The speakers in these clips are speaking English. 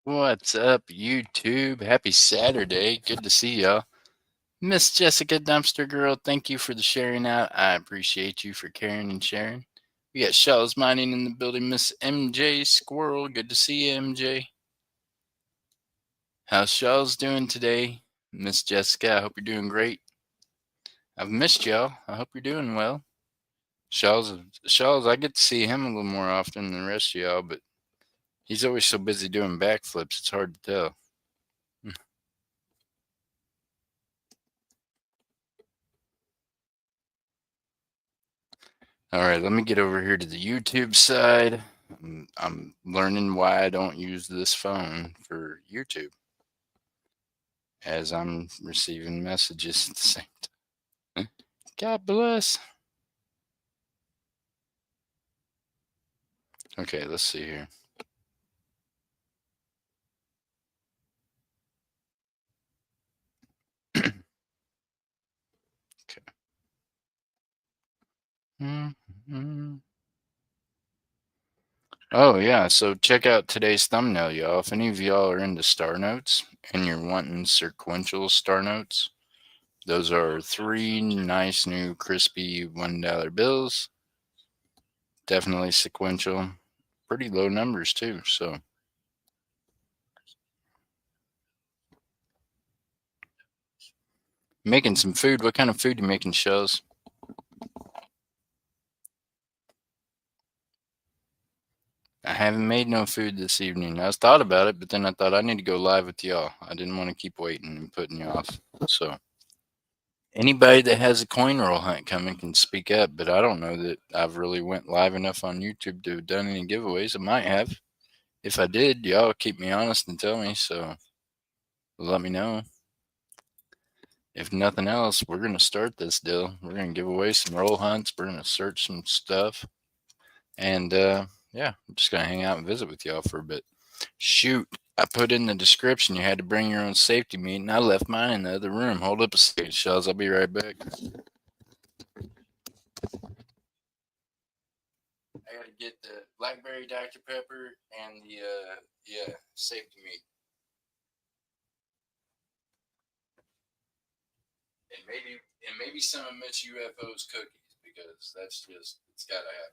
What's up, YouTube? Happy Saturday. Good to see y'all. Miss Jessica Dumpster Girl, thank you for the sharing out. I appreciate you for caring and sharing. We got Shells Mining in the building. Miss MJ Squirrel, good to see you, MJ. How's Shells doing today? Miss Jessica, I hope you're doing great. I've missed y'all. I hope you're doing well. Shells, I get to see him a little more often than the rest of y'all, but he's always so busy doing backflips, it's hard to tell. All right, let me get over here to the YouTube side. I'm learning why I don't use this phone for YouTube as I'm receiving messages at the same time. God bless. Okay, let's see here. Okay. Oh, yeah, so check out today's thumbnail, y'all. If any of y'all are into star notes and you're wanting sequential star notes, those are 3 nice new crispy $1 bills. Definitely sequential. Pretty low numbers, too, so. Making some food. What kind of food you making, Shells? I haven't made no food this evening. I was thought about it, but then I thought I need to go live with y'all. I didn't want to keep waiting and putting you off. So anybody that has a coin roll hunt coming can speak up, but I don't know that I've really went live enough on YouTube to have done any giveaways. I might have. If I did, y'all keep me honest and tell me. So let me know. If nothing else, we're gonna start this deal. We're gonna give away some roll hunts. We're gonna search some stuff. And yeah, I'm just gonna hang out and visit with y'all for a bit. Shoot, I put in the description you had to bring your own safety meat, and I left mine in the other room. Hold up a second, Shells. I'll be right back. I gotta get the blackberry Dr. Pepper and the safety meat, and maybe some of Mitch UFO's cookies because that's just it's gotta happen.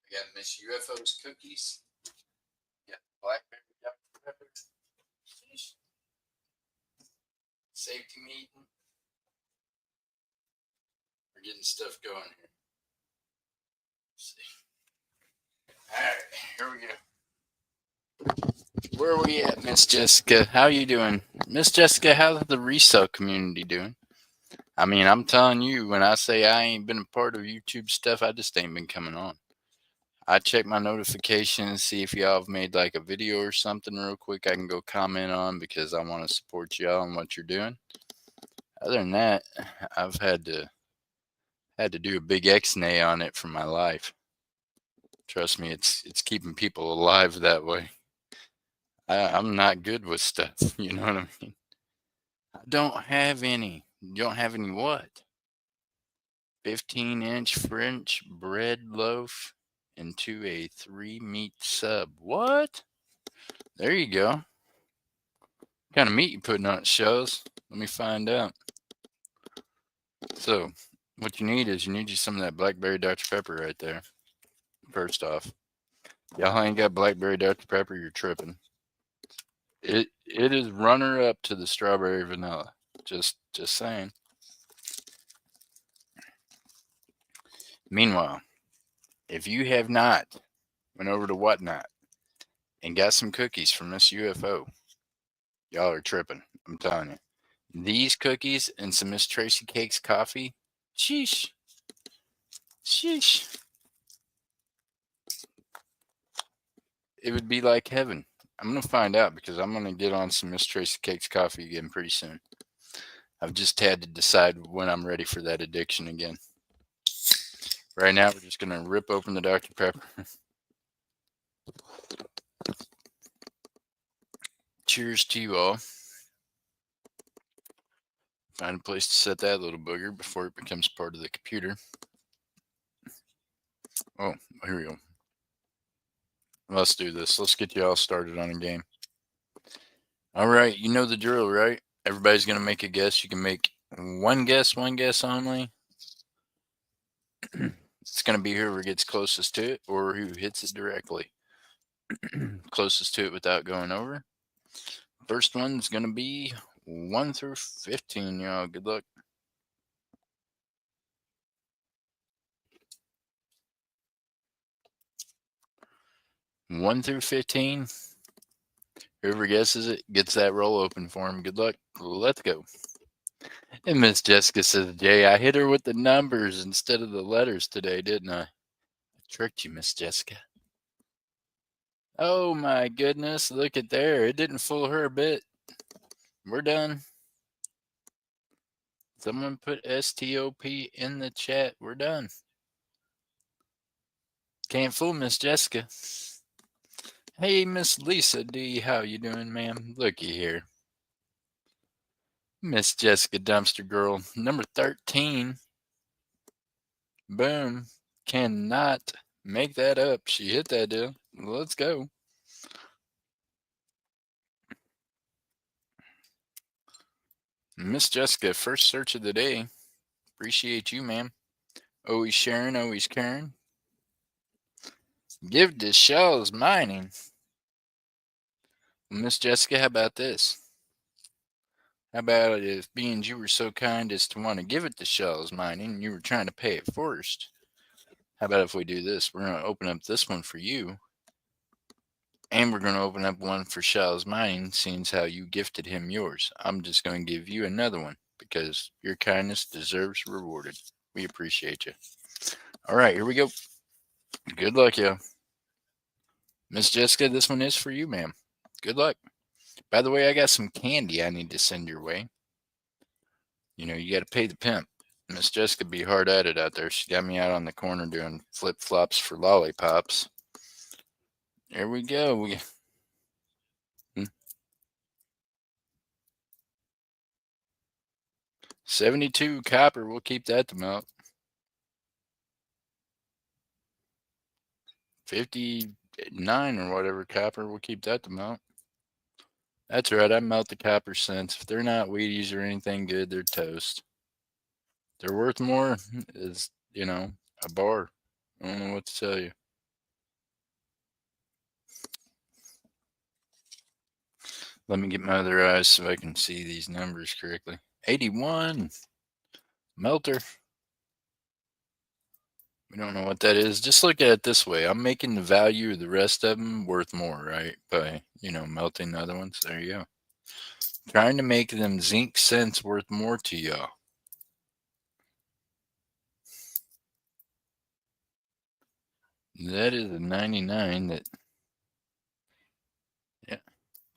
I got Miss UFO's cookies. Got blackberry Dr. Pepper. Safety meat. We're getting stuff going here. Let's see. All right, here we go. Where are we at, Miss Jessica? How you doing? Miss Jessica, how's the resale community doing? I mean, I'm telling you, when I say I ain't been a part of YouTube stuff, I just ain't been coming on. I check my notifications, see if y'all have made like a video or something real quick I can go comment on because I want to support y'all and what you're doing. Other than that, I've had to do a big X-nay on it for my life. Trust me, it's keeping people alive that way. I'm not good with stuff. You know what I mean? I don't have any. You don't have any what? 15-inch French bread loaf into a 3-meat sub. What? There you go. What kind of meat you putting on it, Shells? Let me find out. So, what you need is you need you some of that blackberry Dr. Pepper right there. First off, y'all ain't got blackberry Dr. Pepper, you're tripping. It is runner up to the strawberry vanilla. Just saying. Meanwhile, if you have not went over to Whatnot and got some cookies from Miss UFO, y'all are tripping. I'm telling you. These cookies and some Miss Tracy Cakes coffee, sheesh. Sheesh. It would be like heaven. I'm going to find out because I'm going to get on some Miss Tracy Cakes coffee again pretty soon. I've just had to decide when I'm ready for that addiction again. Right now, we're just going to rip open the Dr. Pepper. Cheers to you all. Find a place to set that little booger before it becomes part of the computer. Oh, here we go. Let's do this. Let's get you all started on a game. All right, you know the drill, right? Everybody's going to make a guess. You can make one guess only. It's going to be whoever gets closest to it or who hits it directly. Closest to it without going over. First one's going to be 1 through 15, y'all. Good luck. One through 15. Whoever guesses it gets that roll open for him. Good luck. Let's go. And Miss Jessica says, Jay, I hit her with the numbers instead of the letters today, didn't I? I tricked you, Miss Jessica. Oh my goodness, look at there. It didn't fool her a bit. We're done. Someone put STOP in the chat. We're done. Can't fool Miss Jessica. Hey, Miss Lisa D, how you doing, ma'am? Looky here. Miss Jessica Dumpster Girl, number 13. Boom. Cannot make that up. She hit that deal. Let's go. Miss Jessica, first search of the day. Appreciate you, ma'am. Always sharing, always caring. Give to Shell's Mining. Miss Jessica, how about this? How about if being you were so kind as to want to give it to Shell's Mining and you were trying to pay it first? How about if we do this? We're going to open up this one for you. And we're going to open up one for Shell's Mining, seeing as how you gifted him yours. I'm just going to give you another one because your kindness deserves rewarded. We appreciate you. All right, here we go. Good luck, y'all. Miss Jessica, this one is for you, ma'am. Good luck. By the way, I got some candy I need to send your way. You know, you got to pay the pimp. Miss Jessica be hard at it out there. She got me out on the corner doing flip-flops for lollipops. There we go. 72 copper. We'll keep that to melt. 59 or whatever copper. We'll keep that to melt. That's right. I melt the copper cents. If they're not Wheaties or anything good, they're toast. They're worth more is, a bar. I don't know what to tell you. Let me get my other eyes so I can see these numbers correctly. 81. Melter. We don't know what that is. Just look at it this way. I'm making the value of the rest of them worth more, right? By, melting the other ones. There you go. Trying to make them zinc cents worth more to y'all. That is a 99 that,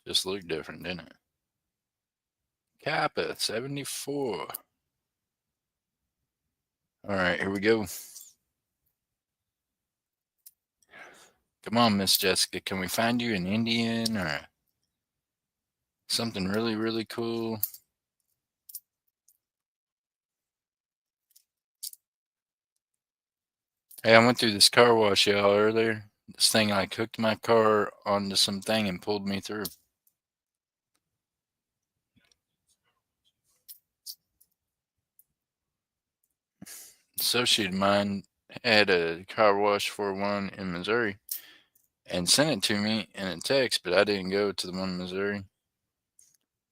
just looked different, didn't it? Kappa, 74. All right, here we go. Come on, Miss Jessica. Can we find you an Indian or Something really, really cool. Hey, I went through this car wash, y'all, earlier. This thing like hooked my car onto some thing and pulled me through. Associate of mine had a car wash for one in Missouri and sent it to me in a text, but I didn't go to the one in Missouri. Of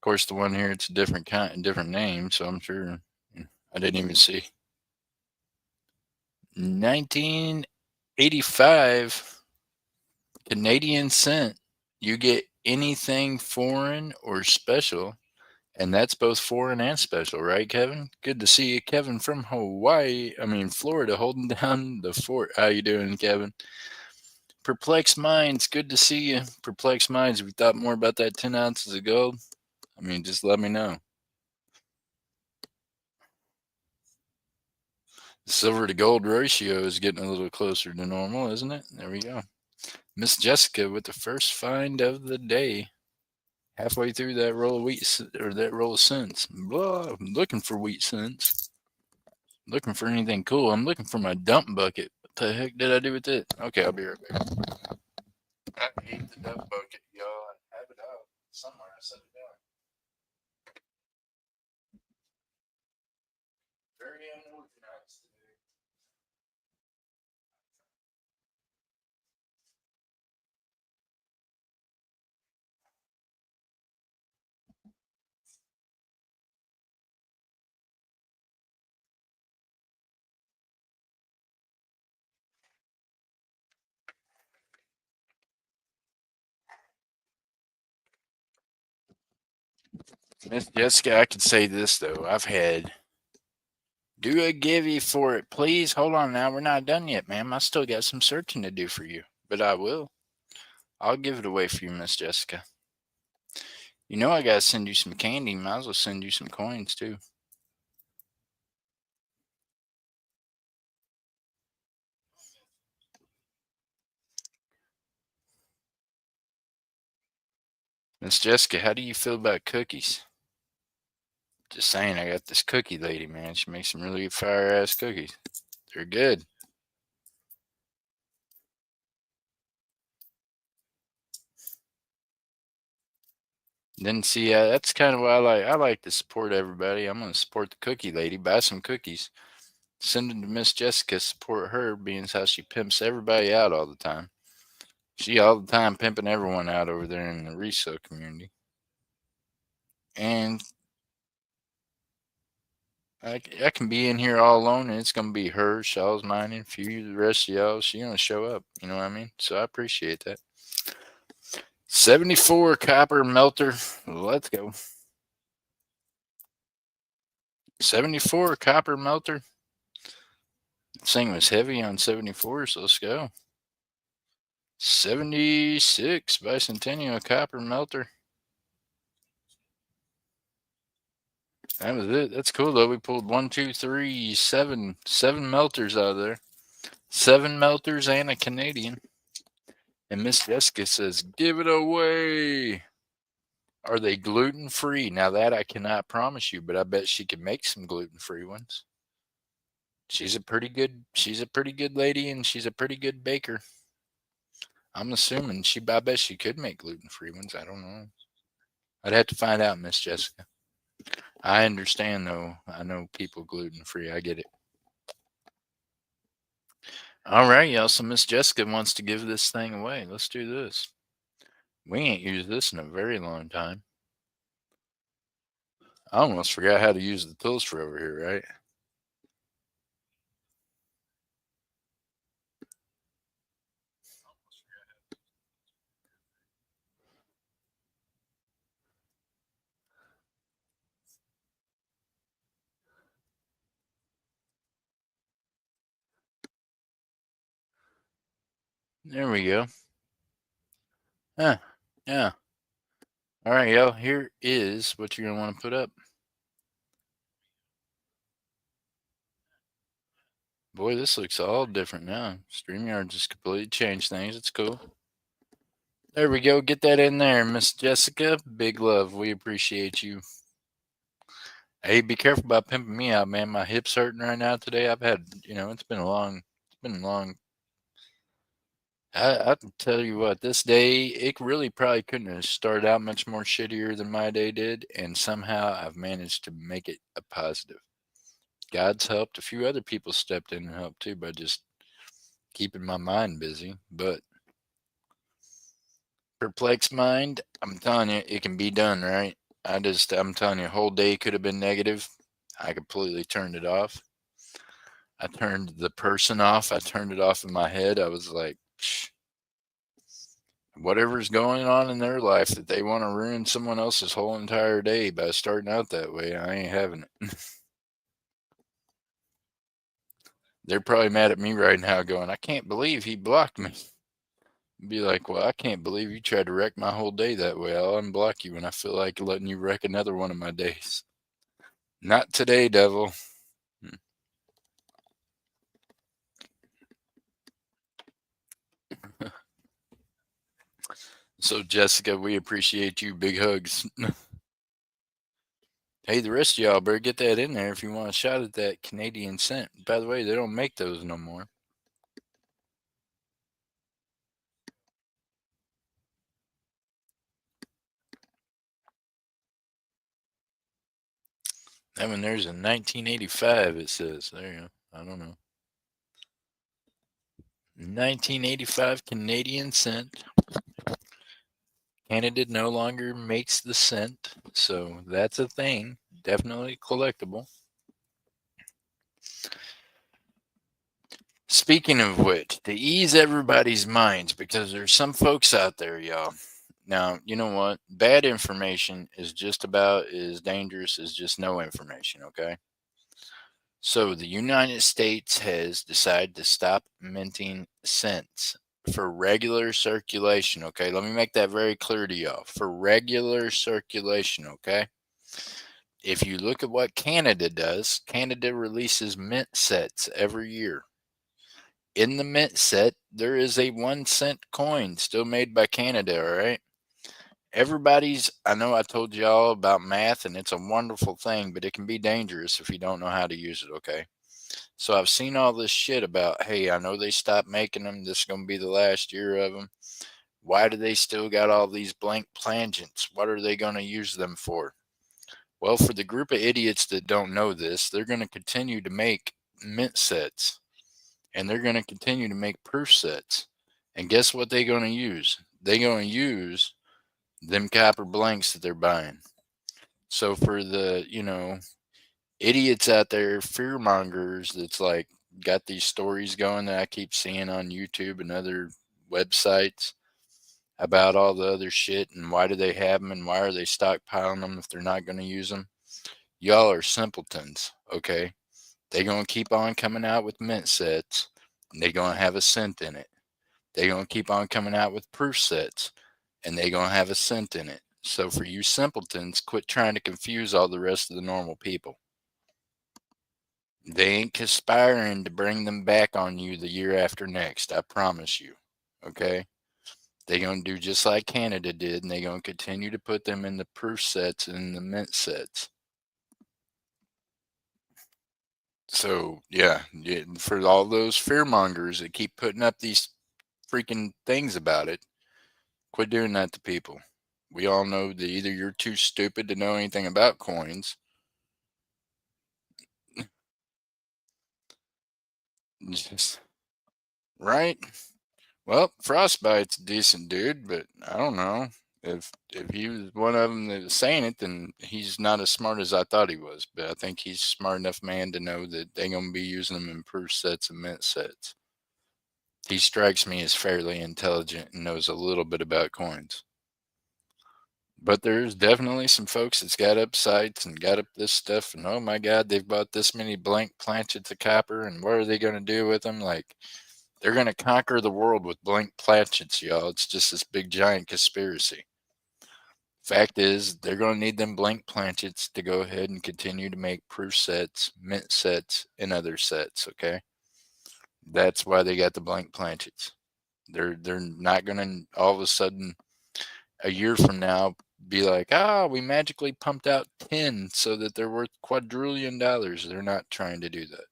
course, the one here, it's a different kind, different name, so I'm sure I didn't even see. 1985 Canadian cent. You get anything foreign or special, and that's both foreign and special, right, Kevin? Good to see you, Kevin from Hawaii. I mean, Florida, holding down the fort. How you doing, Kevin? Perplexed Minds, good to see you. Perplexed Minds, if you thought more about that 10 ounces of gold, I mean, just let me know. The silver to gold ratio is getting a little closer to normal, isn't it? There we go. Miss Jessica with the first find of the day. Halfway through that roll of wheat or that roll of cents. Blah, I'm looking for wheat cents. Looking for anything cool. I'm looking for my dump bucket. What the heck did I do with it? Okay, I'll be right back. I hate the dump bucket, y'all. I have it out somewhere. I set it down. Very unorganized today. Miss Jessica, I can say this though. I've had do a givey for it, please. Hold on now. We're not done yet, ma'am. I still got some searching to do for you. But I will. I'll give it away for you, Miss Jessica. You know I gotta send you some candy. Might as well send you some coins too. Miss Jessica, how do you feel about cookies? Just saying, I got this cookie lady, man. She makes some really fire ass cookies. They're good. Then see, that's kind of why I like to support everybody. I'm gonna support the cookie lady. Buy some cookies. Send them to Miss Jessica. Support her, being as how she pimps everybody out all the time. She all the time pimping everyone out over there in the resale community. And I can be in here all alone, and it's gonna be her, Shaw's mine, and a few of the rest of y'all. She gonna show up. You know what I mean? So I appreciate that. 74 copper melter. Let's go. 74 copper melter. This thing was heavy on 74, so let's go. 76 Bicentennial copper melter. That was it. That's cool though. We pulled 1, 2, 3, 7 melters out of there. 7 melters and a Canadian. And Miss Jessica says, "Give it away." Are they gluten free? Now that I cannot promise you, but I bet she can make some gluten free ones. She's a pretty good lady, and she's a pretty good baker. I'm assuming I bet she could make gluten free ones. I don't know. I'd have to find out, Miss Jessica. I understand though. I know people gluten free. I get it. All right, y'all. So Miss Jessica wants to give this thing away. Let's do this. We ain't used this in a very long time. I almost forgot how to use the tools for over here, right? There we go. Huh. Yeah. All right, y'all. Here is what you're gonna want to put up. Boy, this looks all different now. StreamYard just completely changed things. It's cool. There we go. Get that in there, Miss Jessica. Big love. We appreciate you. Hey, be careful about pimping me out, man. My hip's hurting right now today. I've had, it's been a long, it's been long. I can tell you what, this day, it really probably couldn't have started out much more shittier than my day did. And somehow I've managed to make it a positive. God's helped. A few other people stepped in and helped too by just keeping my mind busy. But perplexed mind, I'm telling you, it can be done, right? I'm telling you, a whole day could have been negative. I completely turned it off. I turned the person off. I turned it off in my head. I was like, psh, whatever's going on in their life that they want to ruin someone else's whole entire day by starting out that way, I ain't having it. They're probably mad at me right now going, I can't believe he blocked me. Be like, well, I can't believe you tried to wreck my whole day that way. I'll unblock you when I feel like letting you wreck another one of my days. Not today, devil. So, Jessica, we appreciate you. Big hugs. Hey, the rest of y'all better get that in there if you want a shot at that Canadian scent. By the way, they don't make those no more. That one there's in 1985, it says. There you go. I don't know. 1985 Canadian scent. Canada no longer makes the scent, so that's a thing. Definitely collectible. Speaking of which, to ease everybody's minds, because there's some folks out there, y'all. Now, you know what? Bad information is just about as dangerous as just no information, okay? So the United States has decided to stop minting cents for regular circulation, okay? Let me make that very clear to y'all. For regular circulation, okay? If you look at what Canada does, Canada releases mint sets every year. In the mint set, there is a 1 cent coin still made by Canada, all right? I know I told y'all about math and it's a wonderful thing, but it can be dangerous if you don't know how to use it, okay? So I've seen all this shit about, hey, I know they stopped making them. This is going to be the last year of them. Why do they still got all these blank plangents? What are they going to use them for? Well, for the group of idiots that don't know this, they're going to continue to make mint sets and they're going to continue to make proof sets. And guess what they're going to use? They're going to use them copper blanks that they're buying. So for the, idiots out there, fear mongers that's like got these stories going that I keep seeing on YouTube and other websites about all the other shit and why do they have them and why are they stockpiling them if they're not going to use them? Y'all are simpletons, okay? They're going to keep on coming out with mint sets and they're going to have a cent in it. They're going to keep on coming out with proof sets and they're going to have a cent in it. So for you simpletons, quit trying to confuse all the rest of the normal people. They ain't conspiring to bring them back on you the year after next. I promise you. Okay? They're going to do just like Canada did, and they're going to continue to put them in the proof sets and the mint sets. So, yeah, for all those fearmongers that keep putting up these freaking things about it, quit doing that to people. We all know that either you're too stupid to know anything about coins. Just, right? Well, Frostbite's a decent dude, but I don't know. If he was one of them that was saying it, then he's not as smart as I thought he was. But I think he's a smart enough man to know that they're gonna be using them in proof sets and mint sets. He strikes me as fairly intelligent and knows a little bit about coins. But there's definitely some folks that's got up sites and got up this stuff, and oh my God, they've bought this many blank planchets of copper, and what are they gonna do with them? Like, they're going to conquer the world with blank planchets, y'all. It's just this big giant conspiracy. Fact is, they're going to need them blank planchets to go ahead and continue to make proof sets, mint sets, and other sets, okay? That's why they got the blank planchets. They're not going to all of a sudden a year from now be like, we magically pumped out 10 so that they're worth quadrillion dollars. They're not trying to do that.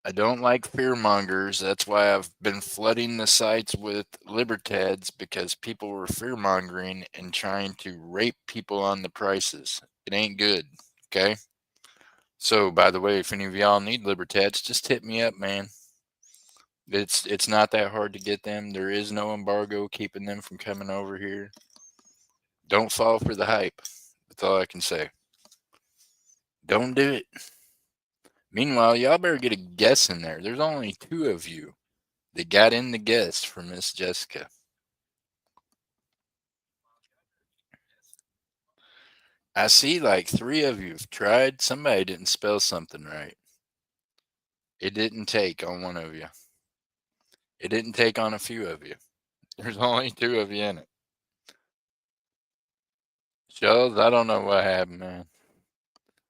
I don't like fear mongers. That's why I've been flooding the sites with libertads, because people were fear mongering and trying to rape people on the prices. It ain't good. Okay. So, by the way, if any of y'all need libertads, just hit me up, man. It's not that hard to get them. There is no embargo keeping them from coming over here. Don't fall for the hype. That's all I can say. Don't do it. Meanwhile, y'all better get a guess in there. There's only 2 of you that got in the guess for Miss Jessica. I see like 3 of you have tried. Somebody didn't spell something right. It didn't take on one of you. It didn't take on a few of you. There's only 2 of you in it. Shells, I don't know what happened, man.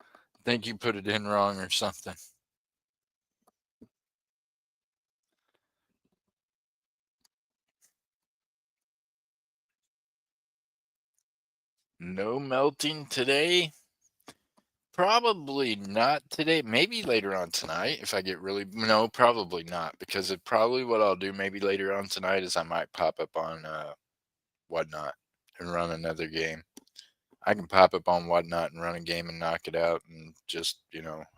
I think you put it in wrong or something. No melting today? Probably not today. Maybe later on tonight if I get really. No, probably not, because probably what I'll do maybe later on tonight is I might pop up on Whatnot and run another game. I can pop up on Whatnot and run a game and knock it out, and just,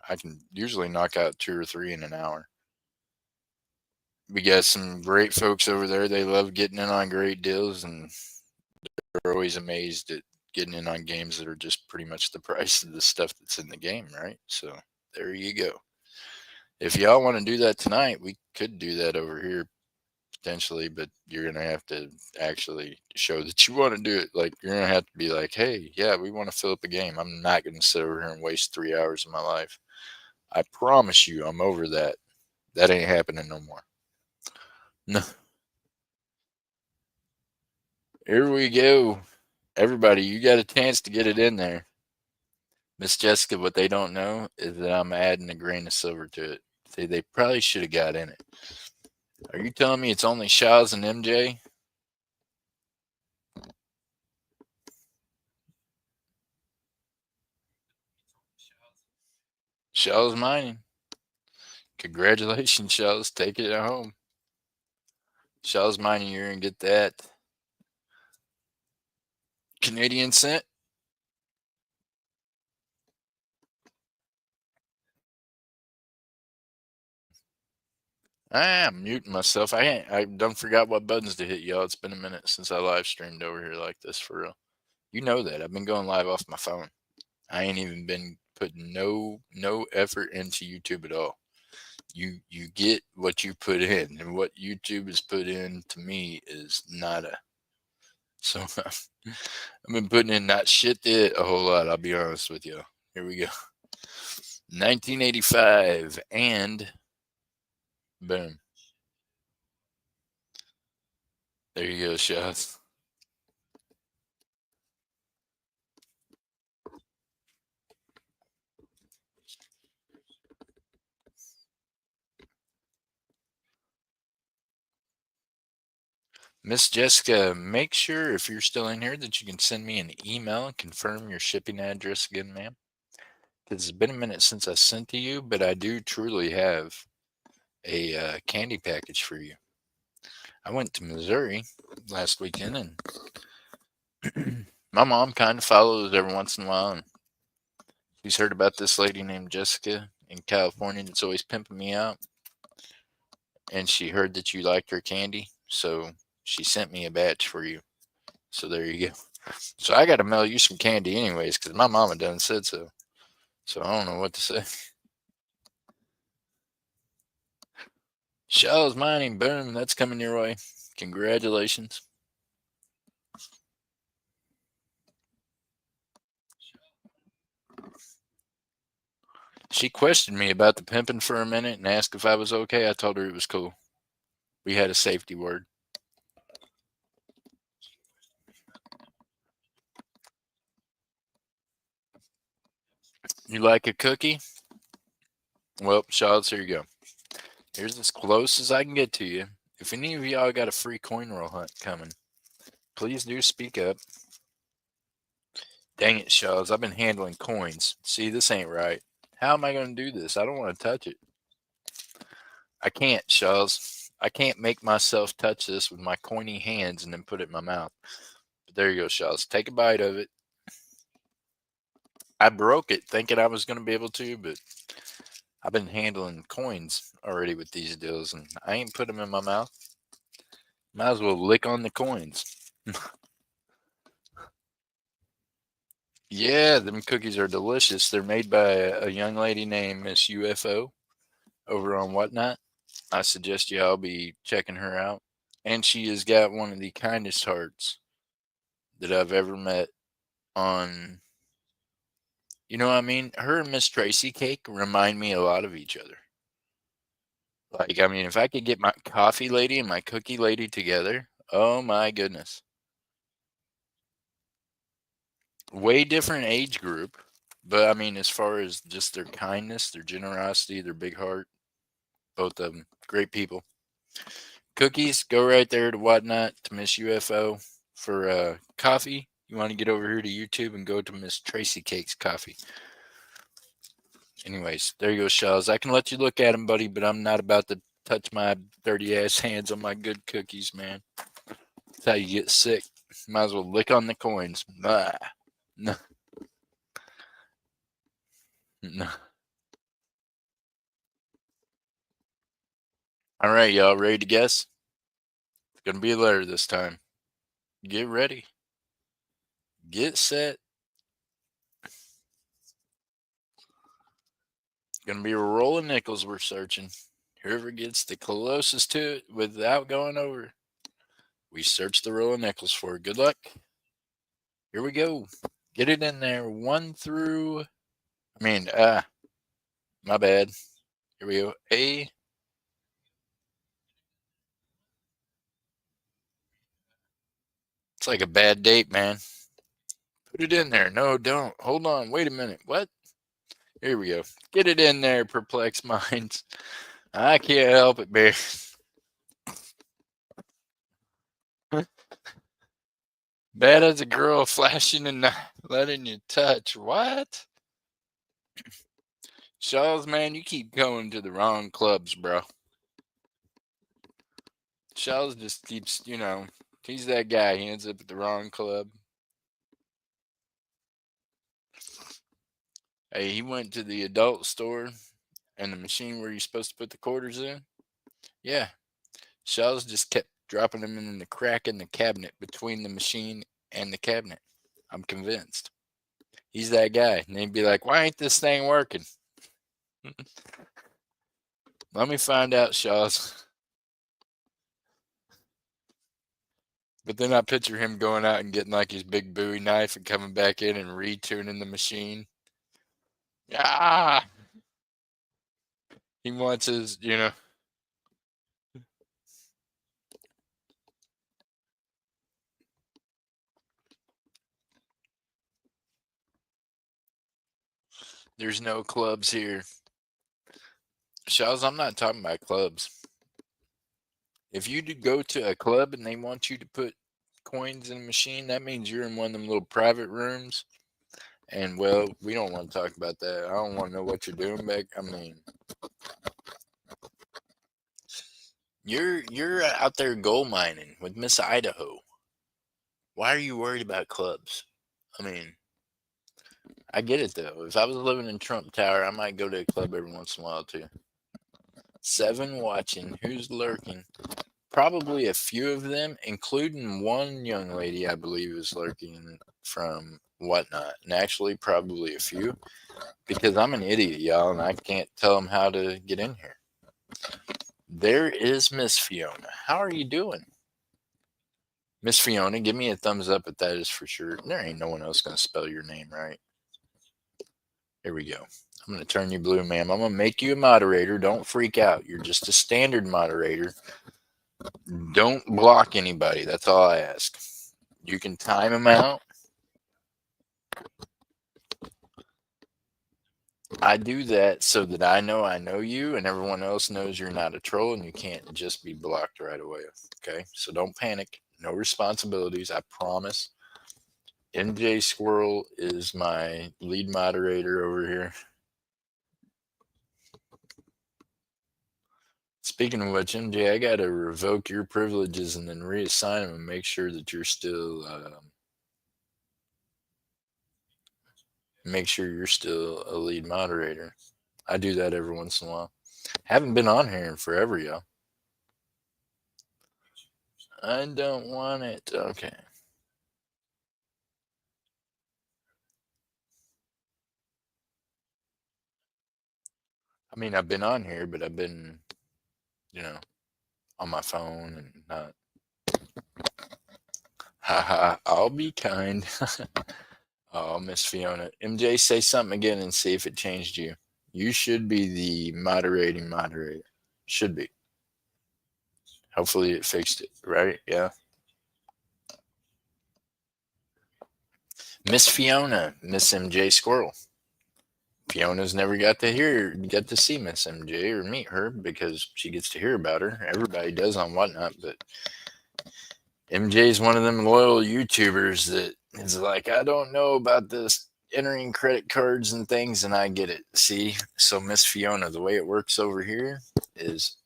I can usually knock out 2 or 3 in an hour. We got some great folks over there. They love getting in on great deals, and they're always amazed at getting in on games that are just pretty much the price of the stuff that's in the game, right? So there you go. If y'all want to do that tonight, we could do that over here potentially, but you're gonna have to actually show that you want to do it. Like, you're gonna have to be like, hey, yeah, we want to fill up a game. I'm not gonna sit over here and waste 3 hours of my life. I promise you, I'm over that. That ain't happening no more. No. Here we go. Everybody, you got a chance to get it in there. Miss Jessica, what they don't know is that I'm adding a grain of silver to it. See, they probably should have got in it. Are you telling me it's only Shaw's and MJ? Shaw's mining. Congratulations, Shaw's. Take it at home. Shaw's mining, you're going to get that Canadian cent. I'm muting myself. I done forgot what buttons to hit, y'all. It's been a minute since I live streamed over here like this, for real. You know that. I've been going live off my phone. I ain't even been putting no effort into YouTube at all. You get what you put in, and what YouTube has put in to me is nada. So I've been putting in not shit a whole lot. I'll be honest with you. Here we go. 1985, and boom. There you go, shots. Miss Jessica, make sure if you're still in here that you can send me an email and confirm your shipping address again, ma'am. Because it's been a minute since I sent to you, but I do truly have a candy package for you. I went to Missouri last weekend, and my mom kind of follows every once in a while, and she's heard about this lady named Jessica in California that's always pimping me out, and she heard that you liked her candy, so she sent me a batch for you. So there you go. So I got to mail you some candy anyways, because my mama done said so. So I don't know what to say. Shaw's mining, boom, that's coming your way. Congratulations. She questioned me about the pimping for a minute and asked if I was okay. I told her it was cool. We had a safety word. You like a cookie? Well, Shaw's, here you go. Here's as close as I can get to you. If any of y'all got a free coin roll hunt coming, please do speak up. Dang it, Shells. I've been handling coins. See, this ain't right. How am I going to do this? I don't want to touch it. I can't, Shells. I can't make myself touch this with my coiny hands and then put it in my mouth. But there you go, Shells. Take a bite of it. I broke it thinking I was going to be able to, but I've been handling coins already with these deals, and I ain't put them in my mouth. Might as well lick on the coins. Yeah, them cookies are delicious. They're made by a young lady named Miss UFO over on Whatnot. I suggest y'all be checking her out. And she has got one of the kindest hearts that I've ever met on, you know what I mean? Her and Miss Tracy Cake remind me a lot of each other. Like, I mean, if I could get my coffee lady and my cookie lady together, oh my goodness. Way different age group, but I mean, as far as just their kindness, their generosity, their big heart, both of them, great people. Cookies, go right there to Whatnot to Miss UFO. For coffee, you want to get over here to YouTube and go to Miss Tracy Cake's Coffee. Anyways, there you go, Shells. I can let you look at them, buddy, but I'm not about to touch my dirty ass hands on my good cookies, man. That's how you get sick. Might as well lick on the coins. Nah. No. No. All right, y'all ready to guess? It's going to be a letter this time. Get ready. Get set. It's going to be a roll of nickels we're searching. Whoever gets the closest to it without going over, we search the roll of nickels for. Good luck. Here we go. Get it in there. 1 through, my bad. Here we go. A. It's like a bad date, man. Put it in there. No, don't. Hold on. Wait a minute. What? Here we go. Get it in there, perplexed minds. I can't help it, man. Bad as a girl flashing and not letting you touch. What? Shaws, man, you keep going to the wrong clubs, bro. Shaws just keeps, he's that guy. He ends up at the wrong club. Hey, he went to the adult store and the machine where you're supposed to put the quarters in. Yeah. Shaws just kept dropping them in the crack in the cabinet between the machine and the cabinet. I'm convinced. He's that guy. And he'd be like, why ain't this thing working? Let me find out, Shaws. But then I picture him going out and getting like his big Bowie knife and coming back in and retuning the machine. Ah! He wants his, There's no clubs here. Shaws, I'm not talking about clubs. If you do go to a club and they want you to put coins in a machine, that means you're in one of them little private rooms. And well, we don't want to talk about that. I don't want to know what you're doing back. I mean, you're out there gold mining with Miss Idaho. Why are you worried about clubs? I mean, I get it though. If I was living in Trump Tower, I might go to a club every once in a while too. 7 watching. Who's lurking? Probably a few of them, including one young lady I believe is lurking from Whatnot. And actually, probably a few because I'm an idiot, y'all, and I can't tell them how to get in here. There is Miss Fiona. How are you doing? Miss Fiona, give me a thumbs up if that is for sure. There ain't no one else going to spell your name right. Here we go. I'm going to turn you blue, ma'am. I'm going to make you a moderator. Don't freak out. You're just a standard moderator. Don't block anybody. That's all I ask. You can time them out. I do that so that I know you and everyone else knows you're not a troll and you can't just be blocked right away. Okay? So don't panic. No responsibilities, I promise. MJ Squirrel is my lead moderator over here. Speaking of which, MJ, I gotta revoke your privileges and then reassign them and make sure that you're still a lead moderator. I do that every once in a while. Haven't been on here in forever, y'all. I don't want it. Okay. I mean, I've been on here, but I've been, you know, on my phone and not. Haha, I'll be kind. Oh, Miss Fiona. MJ, say something again and see if it changed you. You should be the moderating moderator. Should be. Hopefully it fixed it, right? Yeah. Miss Fiona, Miss MJ Squirrel. Fiona's never get to see Miss MJ or meet her because she gets to hear about her. Everybody does on Whatnot, but MJ is one of them loyal YouTubers that is like, I don't know about this entering credit cards and things, and I get it. See, so Miss Fiona, the way it works over here is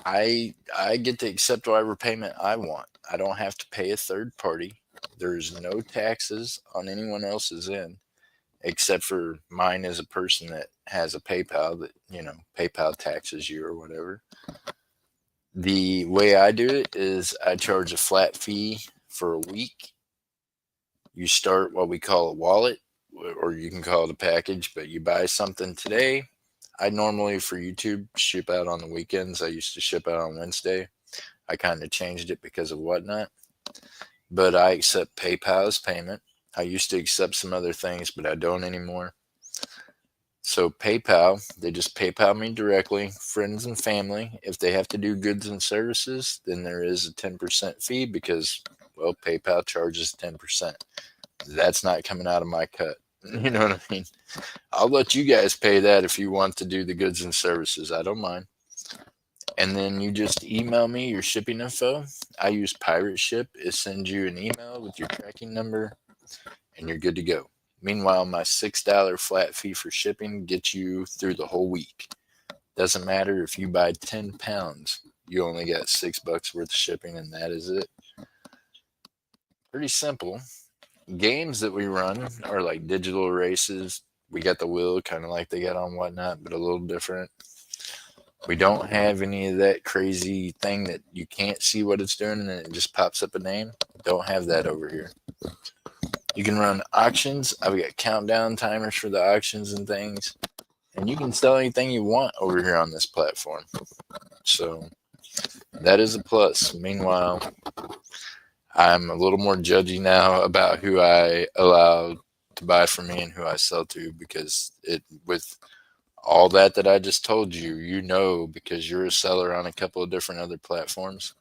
I get to accept whatever payment I want. I don't have to pay a third party. There's no taxes on anyone else's end except for mine as a person that has a PayPal that, PayPal taxes you or whatever. The way I do it is I charge a flat fee for a week. You start what we call a wallet, or you can call it a package, but you buy something today. I normally, for YouTube, ship out on the weekends. I used to ship out on Wednesday. I kind of changed it because of Whatnot. But I accept PayPal as payment. I used to accept some other things, but I don't anymore. So PayPal, they just PayPal me directly, friends and family. If they have to do goods and services, then there is a 10% fee because, well, PayPal charges 10%. That's not coming out of my cut. You know what I mean? I'll let you guys pay that if you want to do the goods and services. I don't mind. And then you just email me your shipping info. I use Pirate Ship. It sends you an email with your tracking number, and you're good to go. Meanwhile, my $6 flat fee for shipping gets you through the whole week. Doesn't matter if you buy 10 pounds, you only got $6 worth of shipping, and that is it. Pretty simple. Games that we run are like digital races. We got the wheel, kind of like they got on Whatnot, but a little different. We don't have any of that crazy thing that you can't see what it's doing and then it just pops up a name. Don't have that over here. You can run auctions. I've got countdown timers for the auctions and things. And you can sell anything you want over here on this platform. So that is a plus. Meanwhile, I'm a little more judgy now about who I allow to buy from me and who I sell to because with all that I just told you, because you're a seller on a couple of different other platforms,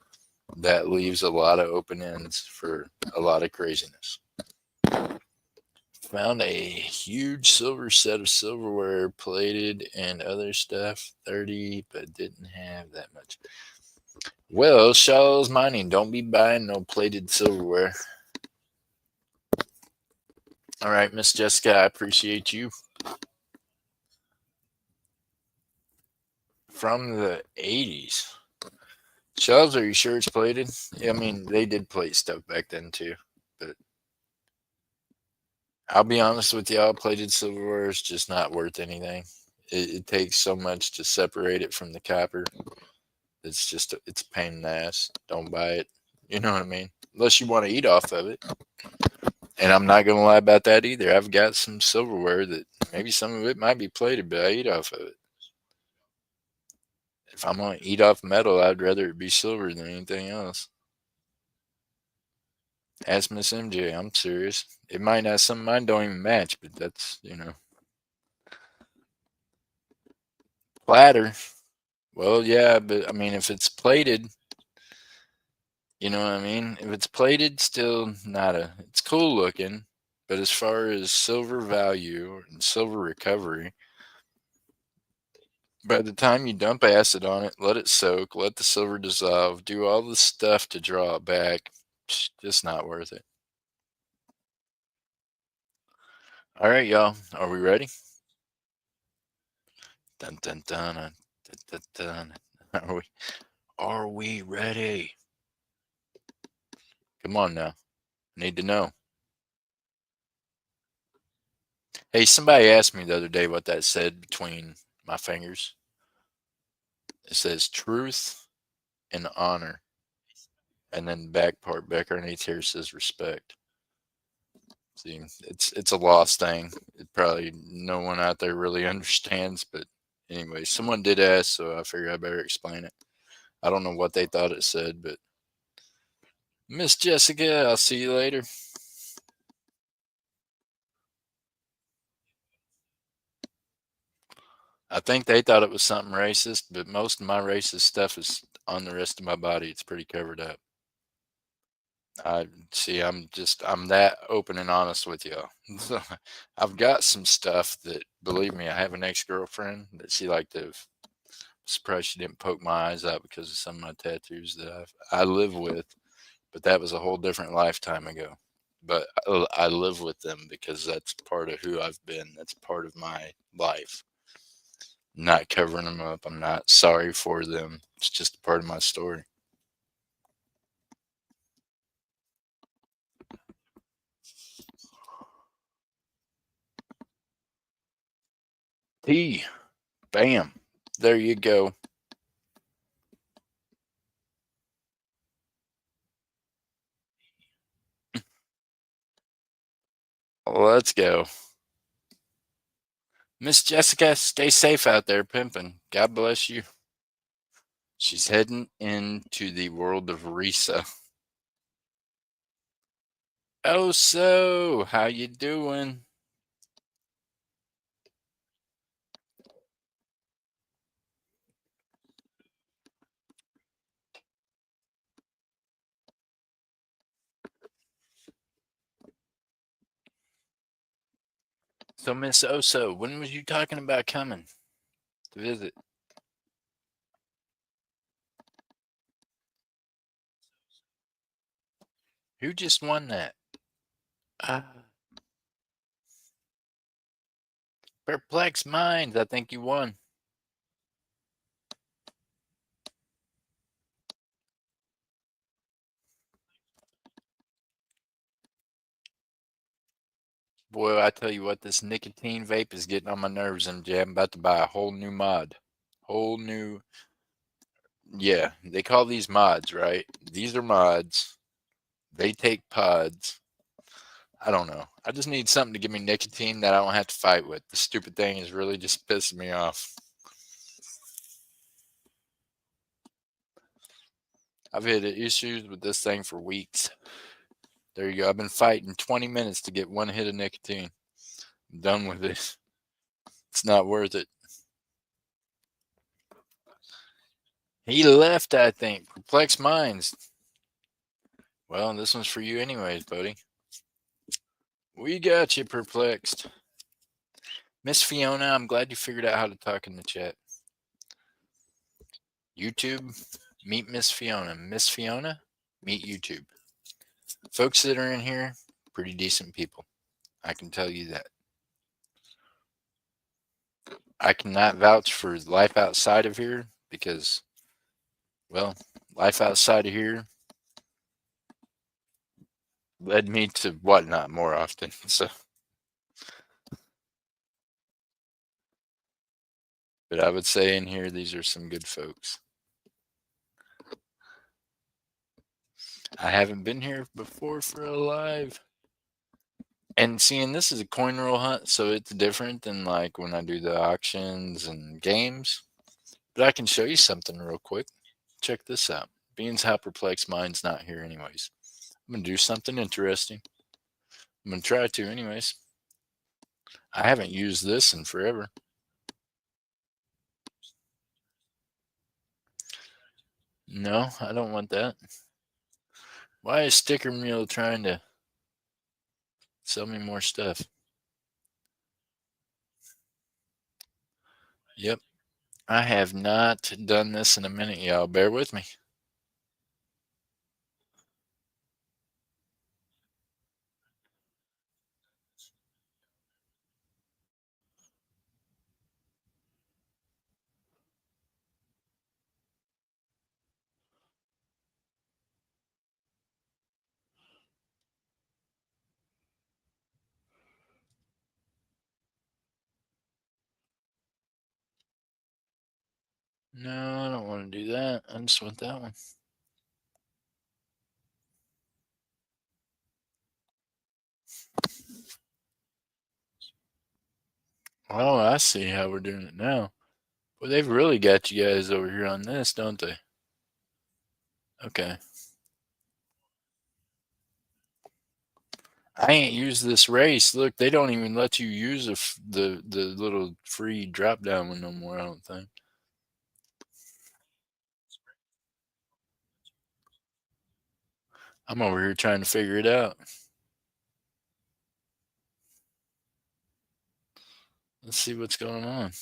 that leaves a lot of open ends for a lot of craziness. Found a huge silver set of silverware, plated and other stuff, 30, but didn't have that much. Well, Shaw's Mining, don't be buying no plated silverware. All right, Miss Jessica, I appreciate you. From the 80s. Shells, are you sure it's plated? I mean, they did plate stuff back then too, but I'll be honest with y'all, plated silverware is just not worth anything. It takes so much to separate it from the copper. It's a pain in the ass. Don't buy it. You know what I mean? Unless you want to eat off of it. And I'm not going to lie about that either. I've got some silverware that maybe some of it might be plated, but I eat off of it. If I'm going to eat off metal, I'd rather it be silver than anything else. Ask Miss MJ. I'm serious. It might not, some of mine don't even match, but that's, Platter. Well, yeah, but I mean, if it's plated, you know what I mean? If it's plated, still not it's cool looking, But as far as silver value and silver recovery, by the time you dump acid on it, let it soak, let the silver dissolve, do all the stuff to draw it back, just not worth it. All right, y'all. Are we ready? Dun dun dun dun dun dun. dun. Are we ready? Come on now. Need to know. Hey, somebody asked me the other day what that said between my fingers. It says truth and honor. And then back part back underneath here says respect. See, it's a lost thing. It probably no one out there really understands, but anyway, someone did ask, so I figured I better explain it. I don't know what they thought it said, but Miss Jessica, I'll see you later. I think they thought it was something racist, but most of my racist stuff is on the rest of my body. It's pretty covered up. I see. I'm that open and honest with y'all. So I've got some stuff that, believe me, I have an ex girlfriend that she liked to. Surprised she didn't poke my eyes out because of some of my tattoos that I live with, but that was a whole different lifetime ago. But I live with them because that's part of who I've been. That's part of my life. I'm not covering them up. I'm not sorry for them. It's just a part of my story. T. Bam. There you go. Let's go. Miss Jessica, stay safe out there pimping. God bless you. She's heading into the world of Risa. Oh, so how you doing? So, Miss Oso, when was you talking about coming to visit? Who just won that? Ah, Perplexed Minds. I think you won. Boy, I tell you what, this nicotine vape is getting on my nerves, and I'm about to buy a whole new mod. Whole new, yeah. They call these mods, right? These are mods. They take pods. I don't know. I just need something to give me nicotine that I don't have to fight with. The stupid thing is really just pissing me off. I've had issues with this thing for weeks. There you go. I've been fighting 20 minutes to get one hit of nicotine. I'm done with it. It's not worth it. He left, I think. Perplexed Minds. Well, this one's for you anyways, buddy. We got you perplexed. Miss Fiona, I'm glad you figured out how to talk in the chat. YouTube, meet Miss Fiona. Miss Fiona, meet YouTube. Folks that are in here, pretty decent people. I can tell you that. I cannot vouch for life outside of here because, well, life outside of here led me to whatnot more often. So, but I would say in here, these are some good folks. I haven't been here before for a live. And seeing this is a coin roll hunt, so it's different than like when I do the auctions and games. But I can show you something real quick. Check this out. Beans how perplexed mine's not here anyways. I'm gonna do something interesting. I'm gonna try to anyways. I haven't used this in forever. No, I don't want that. Why is Sticker Mule trying to Sell me more stuff. Yep. I have not done this in a minute, y'all. Bear with me. No, I don't want to do that. I just want that one. Oh, I see how we're doing it now. Well, they've really got you guys over here on this, don't they? Okay. I ain't used this race. Look, they don't even let you use the little free drop down one no more. I don't think. I'm over here trying to figure it out. Let's see what's going on.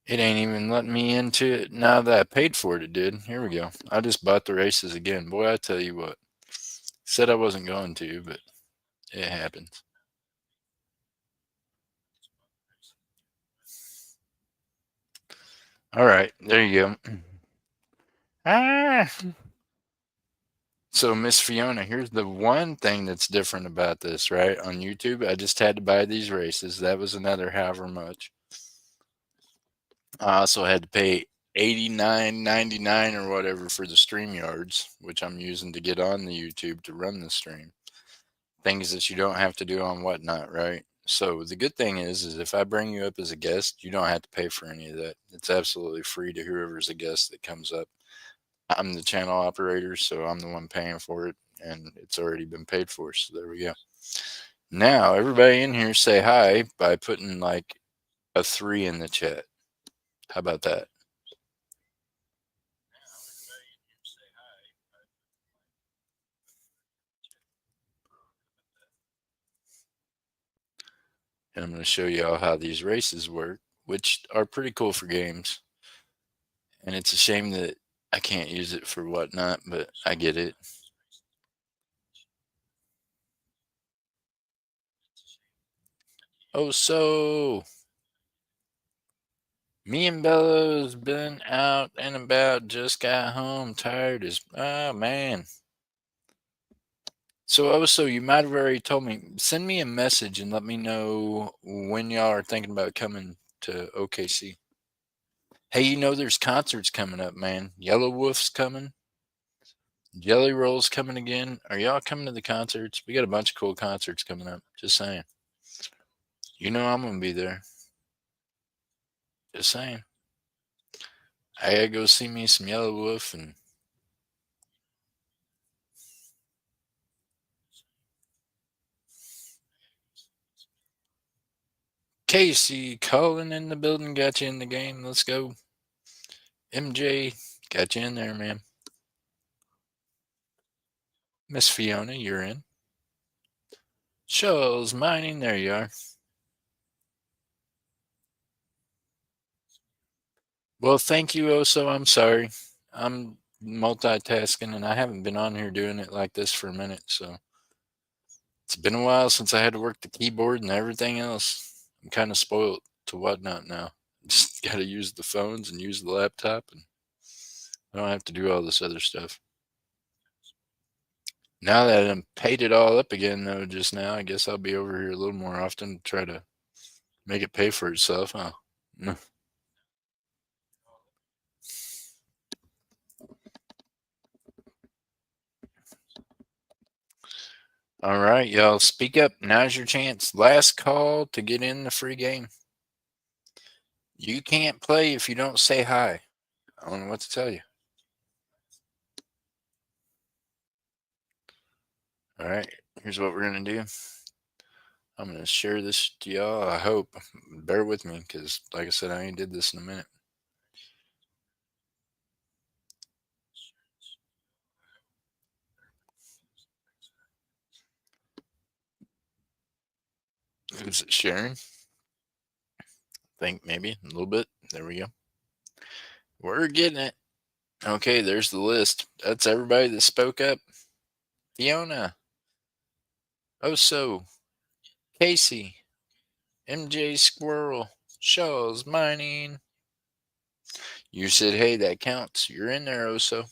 It ain't even letting me into it now that I paid for it. It did. Here we go. I just bought the races again. Boy, I tell you what. Said I wasn't going to, but it happens. All right, there you go. Ah. So, Miss Fiona, here's the one thing that's different about this, right? On YouTube, I just had to buy these races. That was another however much. I also had to pay 89.99 or whatever for the StreamYards, which I'm using to get on the YouTube to run the stream. Things that you don't have to do on Whatnot, right? So the good thing is if I bring you up as a guest, you don't have to pay for any of that. It's absolutely free to whoever's a guest that comes up. I'm the channel operator, so I'm the one paying for it, and it's already been paid for. So there we go. Now everybody in here say hi by putting like a 3 in the chat. How about that? And I'm going to show you all how these races work, which are pretty cool for games. And it's a shame that I can't use it for Whatnot, but I get it. Oh, so me and Bella's been out and about, just got home, tired as, oh man. So, oh, so you might have already told me, send me a message and let me know when y'all are thinking about coming to OKC. Hey, you know, there's concerts coming up, man. Yellow Wolf's coming. Jelly Roll's coming again. Are y'all coming to the concerts? We got a bunch of cool concerts coming up. Just saying. You know I'm gonna be there. Just saying. I gotta go see me some Yellow Wolf and Casey calling in the building. Got you in the game. Let's go. MJ, got you in there, man. Miss Fiona, you're in. Shows mining. There you are. Well, thank you, Oso. I'm sorry. I'm multitasking and I haven't been on here doing it like this for a minute. So it's been a while since I had to work the keyboard and everything else. I'm kind of spoiled to Whatnot now. Just got to use the phones and use the laptop, and I don't have to do all this other stuff. Now that I'm paid it all up again, though, just now, I guess I'll be over here a little more often to try to make it pay for itself, huh? Mm. All right, y'all, speak up. Now's your chance. Last call to get in the free game. You can't play if you don't say hi. I don't know what to tell you. All right, here's what we're going to do. I'm going to share this to y'all. I hope. Bear with me because, like I said, I ain't did this in a minute. Is it sharing? I think maybe a little bit. There we go. We're getting it. Okay, there's the list. That's everybody that spoke up. Fiona, Oso, Casey, MJ Squirrel, Shaw's Mining. You said, hey, that counts. You're in there, Oso.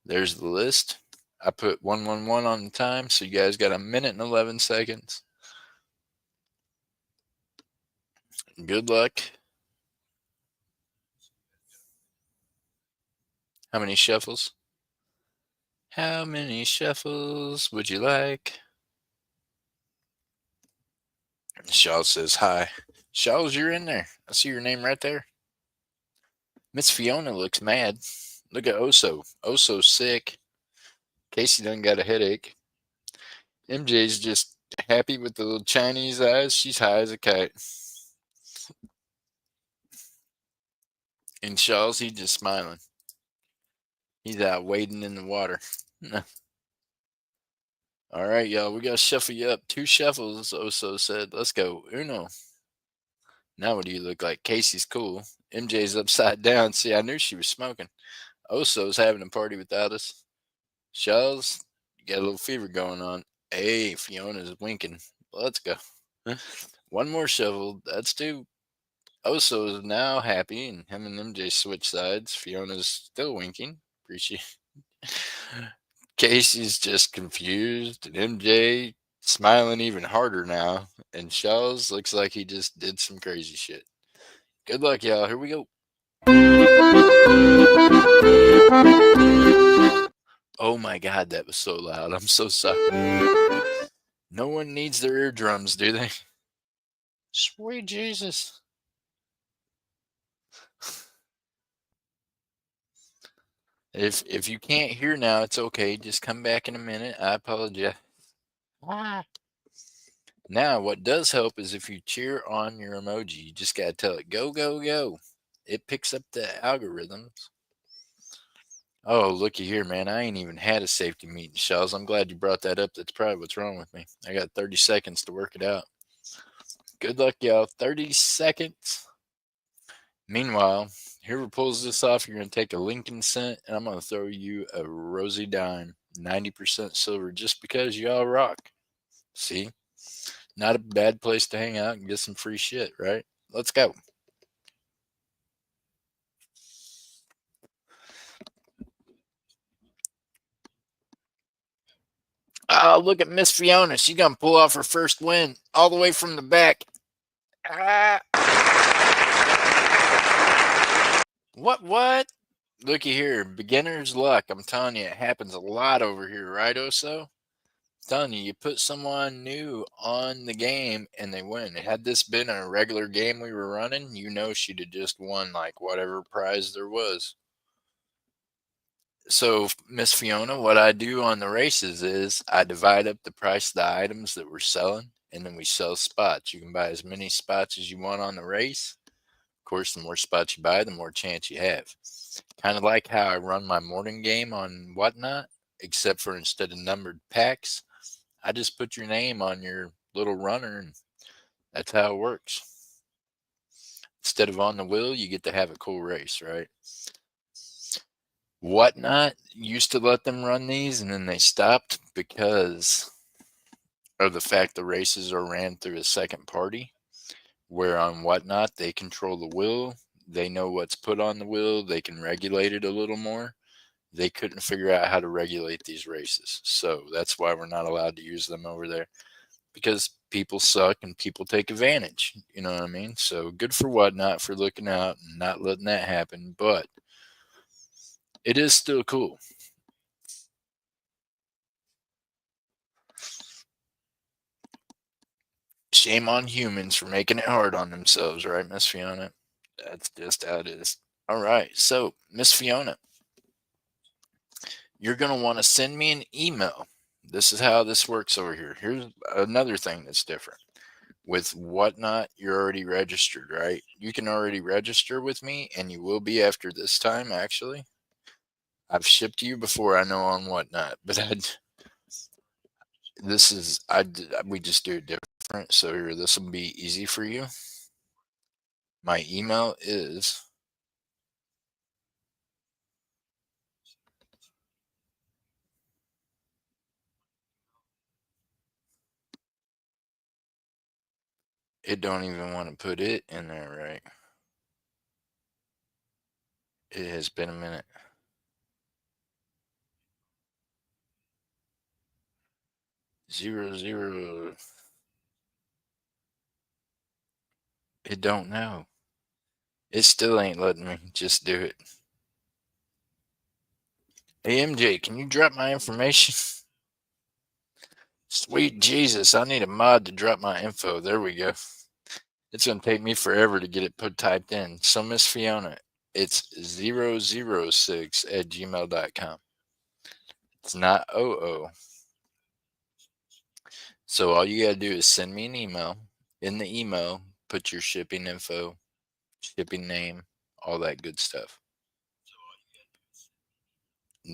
There's the list. I put 111 on the time, so you guys got 1 minute and 11 seconds. Good luck. How many shuffles? How many shuffles would you like? Shaw says hi. Shaws, you're in there. I see your name right there. Miss Fiona looks mad. Look at Oso. Oso's sick. Casey done got a headache. MJ's just happy with the little Chinese eyes. She's high as a kite. And Shaw's, he's just smiling. He's out wading in the water. All right, y'all. We got to shuffle you up. 2 shuffles, Oso said. Let's go. Uno. Now what do you look like? Casey's cool. MJ's upside down. See, I knew she was smoking. Oso's having a party without us. Shells, you got a little fever going on. Hey, Fiona's winking. Let's go. 1 more shovel. That's 2. Oso is now happy, and him and MJ switch sides. Fiona's still winking. Appreciate. Casey's just confused, and MJ smiling even harder now. And Shells looks like he just did some crazy shit. Good luck, y'all. Here we go. Oh my God, that was so loud. I'm so sorry. No one needs their eardrums, do they? Sweet Jesus. If you can't hear now, it's okay. Just come back in a minute. I apologize. Now, what does help is if you cheer on your emoji. You just got to tell it, go, go, go. It picks up the algorithms. Oh, looky here, man. I ain't even had a safety meeting, Shells. I'm glad you brought that up. That's probably what's wrong with me. I got 30 seconds to work it out. Good luck, y'all. 30 seconds. Meanwhile, whoever pulls this off, you're going to take a Lincoln cent, and I'm going to throw you a Rosie dime, 90% silver, just because y'all rock. See? Not a bad place to hang out and get some free shit, right? Let's go. Oh, look at Miss Fiona. She's going to pull off her first win all the way from the back. Ah. What? Looky here. Beginner's luck. I'm telling you, it happens a lot over here, right, Oso? I'm telling you, you put someone new on the game and they win. Had this been a regular game we were running, you know she'd have just won like whatever prize there was. So, Miss Fiona, what I do on the races is I divide up the price of the items that we're selling, and then we sell spots. You can buy as many spots as you want on the race. Of course, the more spots you buy, the more chance you have. Kind of like how I run my morning game on Whatnot, except for instead of numbered packs, I just put your name on your little runner, and that's how it works. Instead of on the wheel, you get to have a cool race, right? Whatnot used to let them run these, and then they stopped because of the fact the races are ran through a second party, where on Whatnot they control the wheel. They know what's put on the wheel. They can regulate it a little more. They couldn't figure out how to regulate these races. So that's why we're not allowed to use them over there, because people suck and people take advantage. You know what I mean? So good for Whatnot for looking out and not letting that happen. But it is still cool. Shame on humans for making it hard on themselves, right, Miss Fiona? That's just how it is. All right. So, Miss Fiona, you're going to want to send me an email. This is how this works over here. Here's another thing that's different. With Whatnot, you're already registered, right? You can already register with me, and you will be after this time, actually. I've shipped you before, I know, on Whatnot, but This is we just do it different. So here, this will be easy for you. My email is it don't even want to put it in there, right? It has been a minute. Zero zero. It don't know. It still ain't letting me just do it. Hey MJ, can you drop my information? Sweet Jesus, I need a mod to drop my info. There we go. It's gonna take me forever to get it put typed in. So Miss Fiona, it's 006 at gmail.com. It's not OO. So all you gotta do is send me an email. In the email, put your shipping info, shipping name, all that good stuff.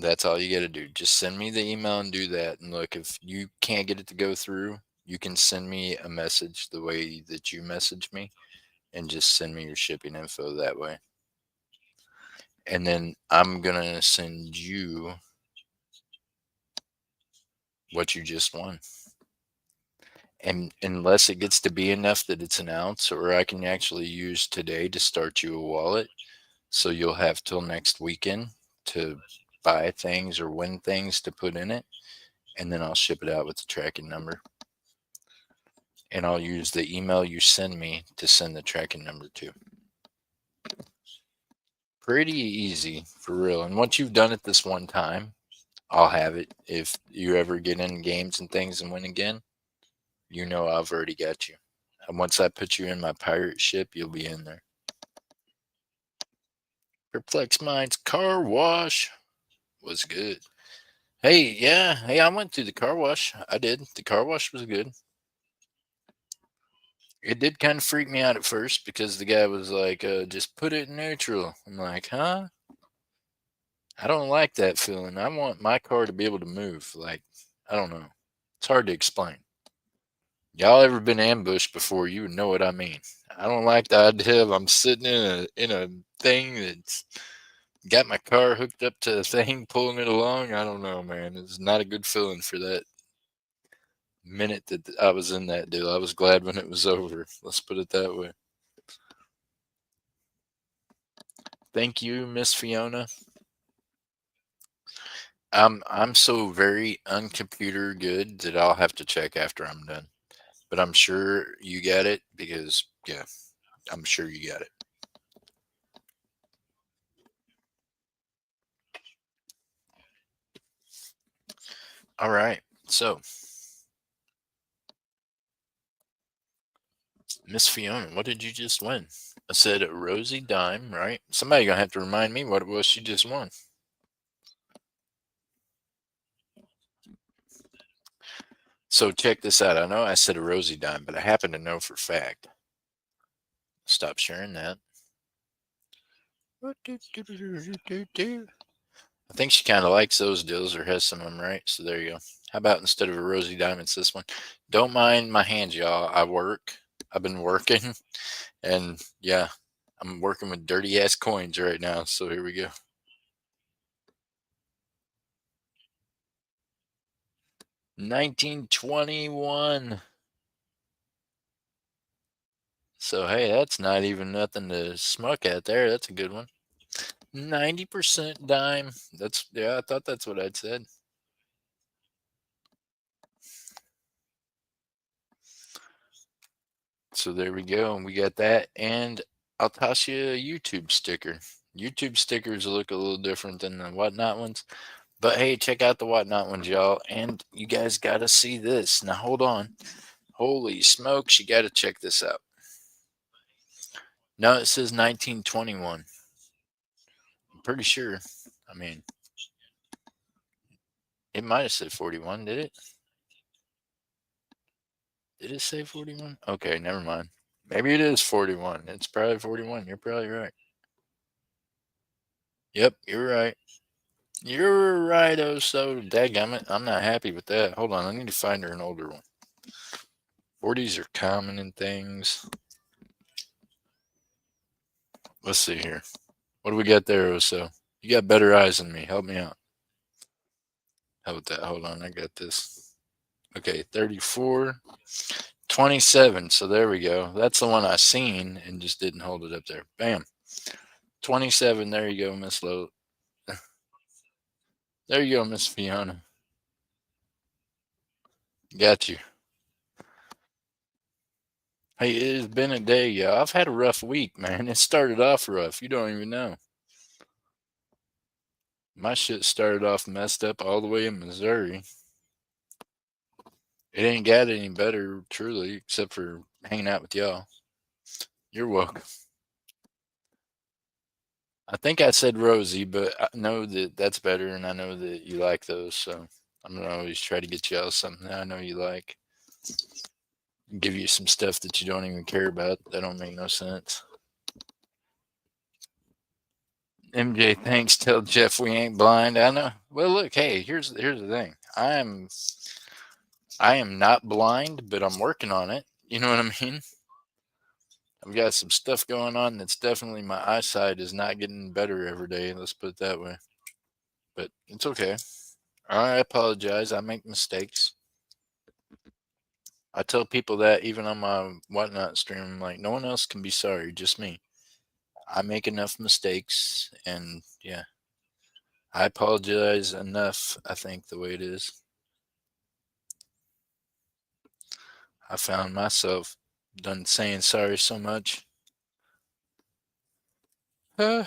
That's all you got to do. Just send me the email and do that. And look, if you can't get it to go through, you can send me a message the way that you message me and just send me your shipping info that way. And then I'm going to send you what you just won. And unless it gets to be enough that it's an ounce, or I can actually use today to start you a wallet. So you'll have till next weekend to buy things or win things to put in it. And then I'll ship it out with the tracking number. And I'll use the email you send me to send the tracking number to. Pretty easy, for real. And once you've done it this one time, I'll have it. If you ever get in games and things and win again, you know I've already got you. And once I put you in my pirate ship, you'll be in there. Perplex Minds Car Wash was good. Hey, yeah. Hey, I went through the car wash. I did. The car wash was good. It did kind of freak me out at first because the guy was like, just put it in neutral. I'm like, huh? I don't like that feeling. I want my car to be able to move. Like, I don't know. It's hard to explain. Y'all ever been ambushed before? You would know what I mean. I don't like the idea of I'm sitting in a thing that's got my car hooked up to a thing, pulling it along. I don't know, man. It's not a good feeling for that minute that I was in that deal. I was glad when it was over. Let's put it that way. Thank you, Miss Fiona. I'm so very uncomputer good that I'll have to check after I'm done. But I'm sure you got it because yeah, I'm sure you got it. All right. So, Miss Fiona, what did you just win? I said a Rosie dime, right? Somebody gonna have to remind me what it was she just won. So check this out. I know I said a Rosie dime, but I happen to know for a fact. Stop sharing that. I think she kind of likes those deals or has some of them, right? So there you go. How about instead of a Rosie dime, it's this one? Don't mind my hands, y'all. I work. I've been working, and yeah, I'm working with dirty ass coins right now. So here we go. 1921. So hey, that's not even nothing to smuck at there. That's a good one. 90% dime. That's yeah, I thought that's what I'd said. So there we go. And we got that. And I'll toss you a YouTube sticker. YouTube stickers look a little different than the whatnot ones. But hey, check out the whatnot ones, y'all. And you guys gotta see this. Now hold on. Holy smokes, you gotta check this out. No, it says 1921. I'm pretty sure. I mean, it might have said 41, did it? Did it say 41? Okay, never mind. Maybe it is 41. It's probably 41. You're probably right. Yep, you're right. You're right, oh so dadgummit. I'm not happy with that. Hold on, I need to find her an older one. 40s are common in things. Let's see here. What do we got there, oh so? You got better eyes than me. Help me out. How about that? Hold on, I got this. Okay, 34, 27. So there we go. That's the one I seen and just didn't hold it up there. Bam. 27. There you go, Miss Lowe. There you go, Miss Fiona. Got you. Hey, it's been a day, y'all. I've had a rough week, man. It started off rough. You don't even know. My shit started off messed up all the way in Missouri. It ain't got any better, truly, except for hanging out with y'all. You're welcome. I think I said Rosie, but I know that that's better, and I know that you like those, so I'm gonna always try to get y'all something that I know you like. Give you some stuff that you don't even care about. That don't make no sense. MJ, thanks. Tell Jeff we ain't blind. I know. Well, look, hey, here's the thing. I am not blind, but I'm working on it. You know what I mean? I've got some stuff going on that's definitely my eyesight is not getting better every day. Let's put it that way. But it's okay. I apologize. I make mistakes. I tell people that even on my whatnot stream, I'm like, no one else can be sorry, just me. I make enough mistakes, and yeah, I apologize enough. I think the way it is, I found myself done saying sorry so much. Uh,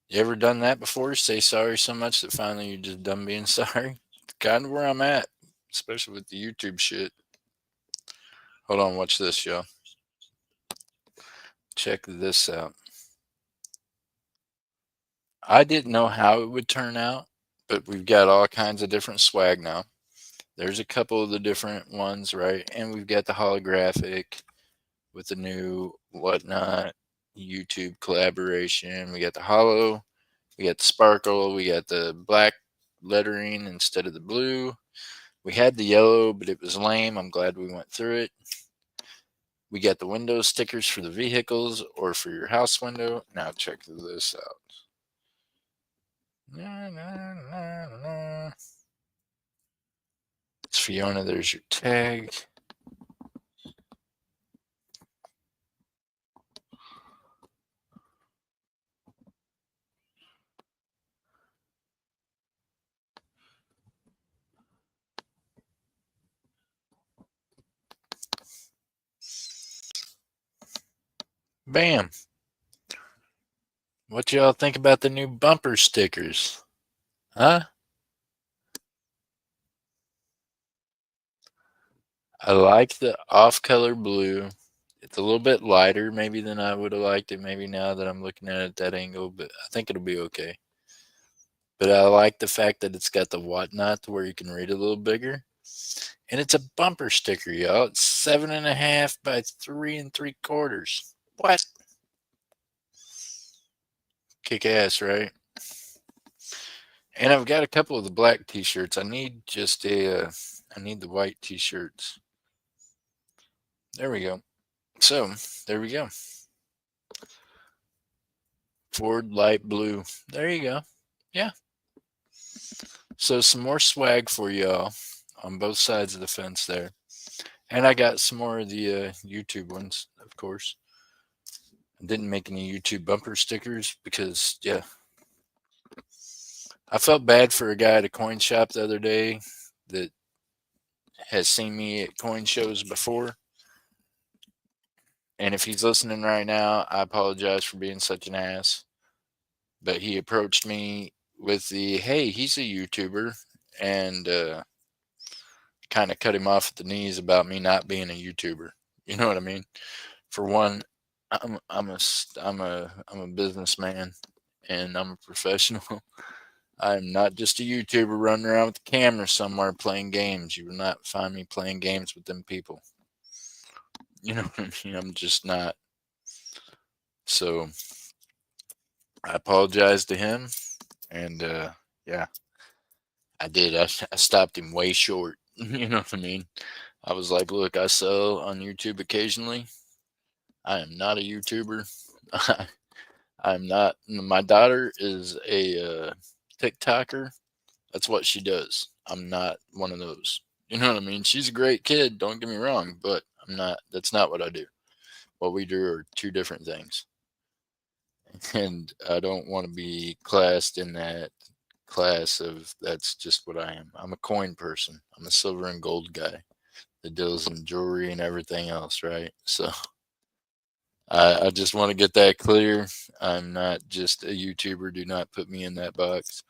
you ever done that before? Say sorry so much that finally you're just done being sorry? It's kind of where I'm at, especially with the YouTube shit. Hold on, watch this, y'all. Check this out. I didn't know how it would turn out, but we've got all kinds of different swag now. There's a couple of the different ones, right? And we've got the holographic with the new whatnot YouTube collaboration. We got the hollow, we got the sparkle, we got the black lettering instead of the blue. We had the yellow, but it was lame. I'm glad we went through it. We got the window stickers for the vehicles or for your house window. Now check this out. It's Fiona. There's your tag. Bam. What y'all think about the new bumper stickers? Huh? I like the off color blue. It's a little bit lighter maybe than I would have liked it maybe now that I'm looking at it at that angle, but I think it'll be okay. But I like the fact that it's got the whatnot to where you can read a little bigger. And it's a bumper sticker, y'all. It's 7.5 by 3 3/4. What? Kick ass, right? And I've got a couple of the black t-shirts. I need just I need the white t-shirts. There we go. So, there we go. Ford light blue. There you go. Yeah. So some more swag for y'all on both sides of the fence there. And I got some more of the YouTube ones, of course. I didn't make any YouTube bumper stickers because, yeah, I felt bad for a guy at a coin shop the other day that has seen me at coin shows before. And if he's listening right now, I apologize for being such an ass. But he approached me with the, hey, he's a YouTuber, and kind of cut him off at the knees about me not being a YouTuber. You know what I mean? For one, I'm a businessman, and I'm a professional. I'm not just a YouTuber running around with a camera somewhere playing games. You will not find me playing games with them people. You know what I mean? I'm just not. So I apologize to him, and Yeah, I did. I stopped him way short. You know what I mean? I was like, look, I sell on YouTube occasionally. I am not a YouTuber. I'm not. My daughter is a TikToker. That's what she does. I'm not one of those. You know what I mean? She's a great kid. Don't get me wrong, but I'm not. That's not what I do. What we do are two different things, and I don't want to be classed in that class of that's just what I am. I'm a coin person. I'm a silver and gold guy that deals in jewelry and everything else, right? So I just want to get that clear. I'm not just a YouTuber. Do not put me in that box.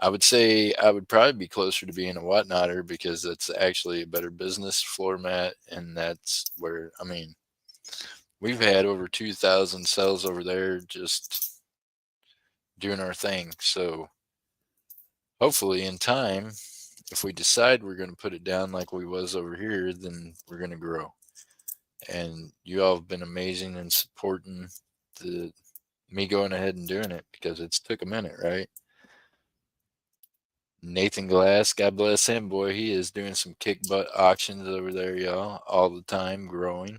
I would say I would probably be closer to being a whatnotter because that's actually a better business floor mat. And that's where, I mean, we've had over 2,000 cells over there just doing our thing. So hopefully in time, if we decide we're going to put it down like we was over here, then we're going to grow. And you all have been amazing in supporting the me going ahead and doing it because it's took a minute, right? Nathan Glass, God bless him, boy, he is doing some kick butt auctions over there, y'all, all the time, growing.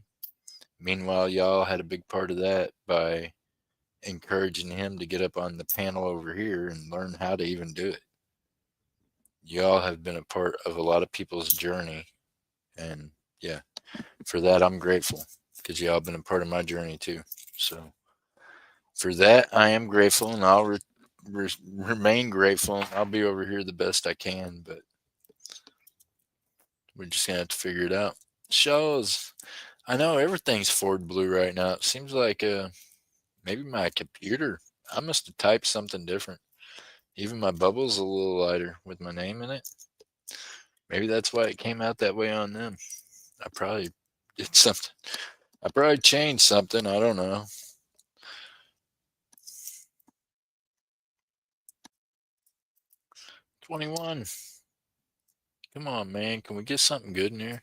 Meanwhile, y'all had a big part of that by encouraging him to get up on the panel over here and learn how to even do it. Y'all have been a part of a lot of people's journey, and yeah, for that I'm grateful because y'all have been a part of my journey too. So for that, I am grateful, and I'll remain grateful. And I'll be over here the best I can, but we're just gonna have to figure it out. Shows. I know everything's Ford Blue right now. It seems like maybe my computer. I must have typed something different. Even my bubble's a little lighter with my name in it. Maybe that's why it came out that way on them. I probably did something. I probably changed something. I don't know. 21. Come on, man. Can we get something good in here?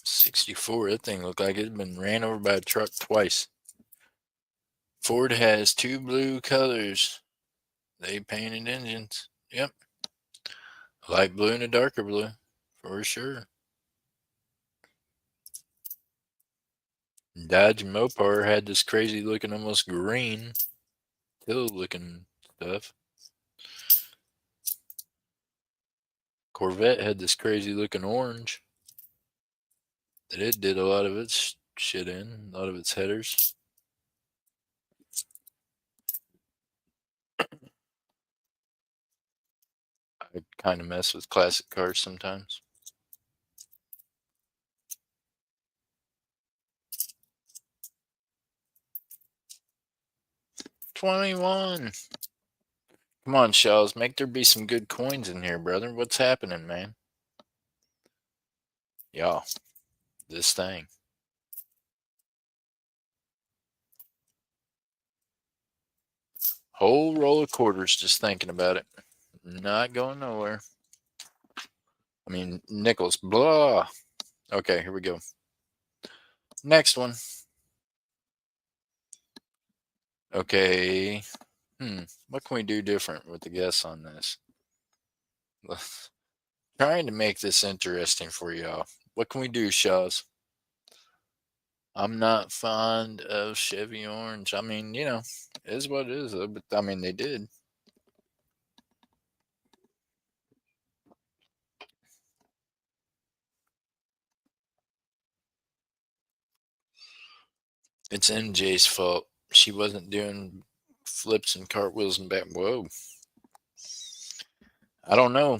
$64. That thing looked like it had been ran over by a truck twice. Ford has two blue colors. They painted engines. Yep. A light blue and a darker blue. For sure. Dodge Mopar had this crazy looking, almost green, teal looking stuff. Corvette had this crazy looking orange that it did a lot of its shit in, a lot of its headers. I kind of mess with classic cars sometimes. 21. Come on, Shells. Make there be some good coins in here, brother. What's happening, man? Y'all, this thing. Whole roll of quarters just thinking about it. Not going nowhere. I mean, nickels. Blah. Okay, here we go. Next one. Okay. What can we do different with the guests on this? Trying to make this interesting for y'all. What can we do, Shaws? I'm not fond of Chevy Orange. I mean, you know, it is what it is, but I mean, they did. It's MJ's fault. She wasn't doing flips and cartwheels and back. Whoa. I don't know.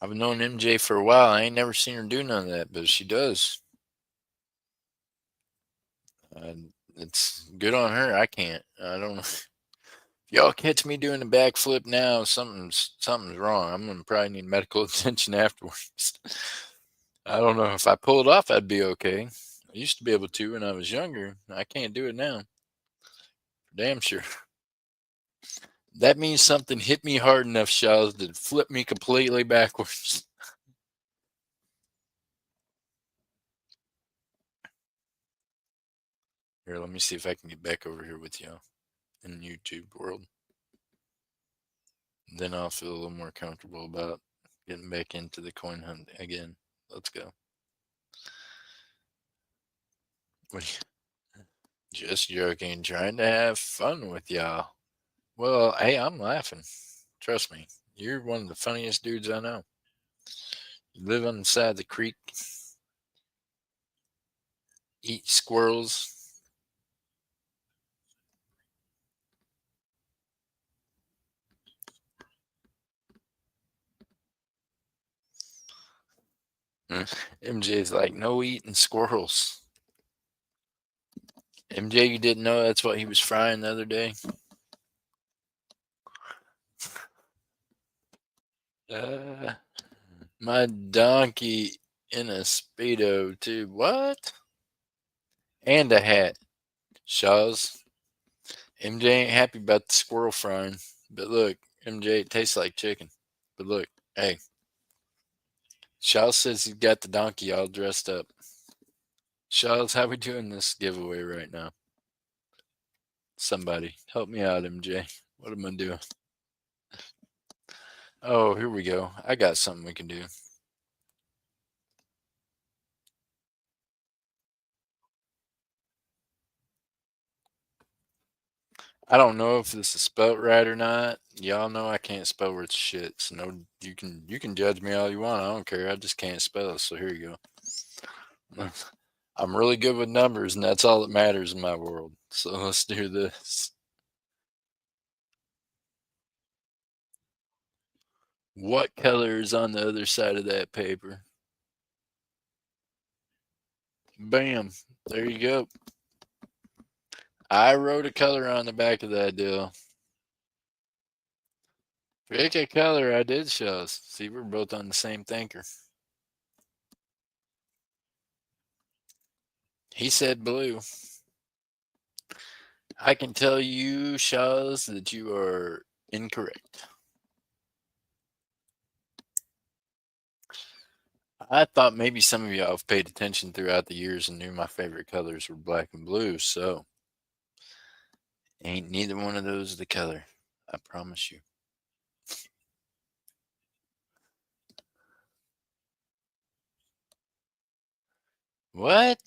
I've known MJ for a while. I ain't never seen her do none of that, but she does. It's good on her. I can't. I don't know. If y'all catch me doing a backflip now, something's wrong. I'm gonna probably need medical attention afterwards. I don't know if I pull it off, I'd be okay. I used to be able to when I was younger. I can't do it now. Damn sure. That means something hit me hard enough, Shaw's, to flip me completely backwards. Here, let me see if I can get back over here with you in YouTube world. Then I'll feel a little more comfortable about getting back into the coin hunt again. Let's go. Just joking, trying to have fun with y'all. Well, hey, I'm laughing. Trust me, you're one of the funniest dudes I know. You live on the side of the creek, eat squirrels. MJ's like, no eating squirrels. MJ, you didn't know that's what he was frying the other day? Uh, my donkey in a Speedo, too. What? And a hat. Shaw's. MJ ain't happy about the squirrel frying. But look, MJ, it tastes like chicken. But look, hey, Shaw says he's got the donkey all dressed up. Shaw's, how we doing this giveaway right now? Somebody, help me out, MJ. What am I doing? Oh, here we go. I got something we can do. I don't know if this is spelt right or not. Y'all know I can't spell worth shit. So no, you can judge me all you want. I don't care. I just can't spell. So here you go. I'm really good with numbers, and that's all that matters in my world. So let's do this. What color is on the other side of that paper? Bam. There you go. I wrote a color on the back of that deal. Pick a color. I did, shows. See, we're both on the same thinker. He said blue. I can tell you, shows, that you are incorrect. I thought maybe some of y'all have paid attention throughout the years and knew my favorite colors were black and blue, so ain't neither one of those the color. I promise you. What?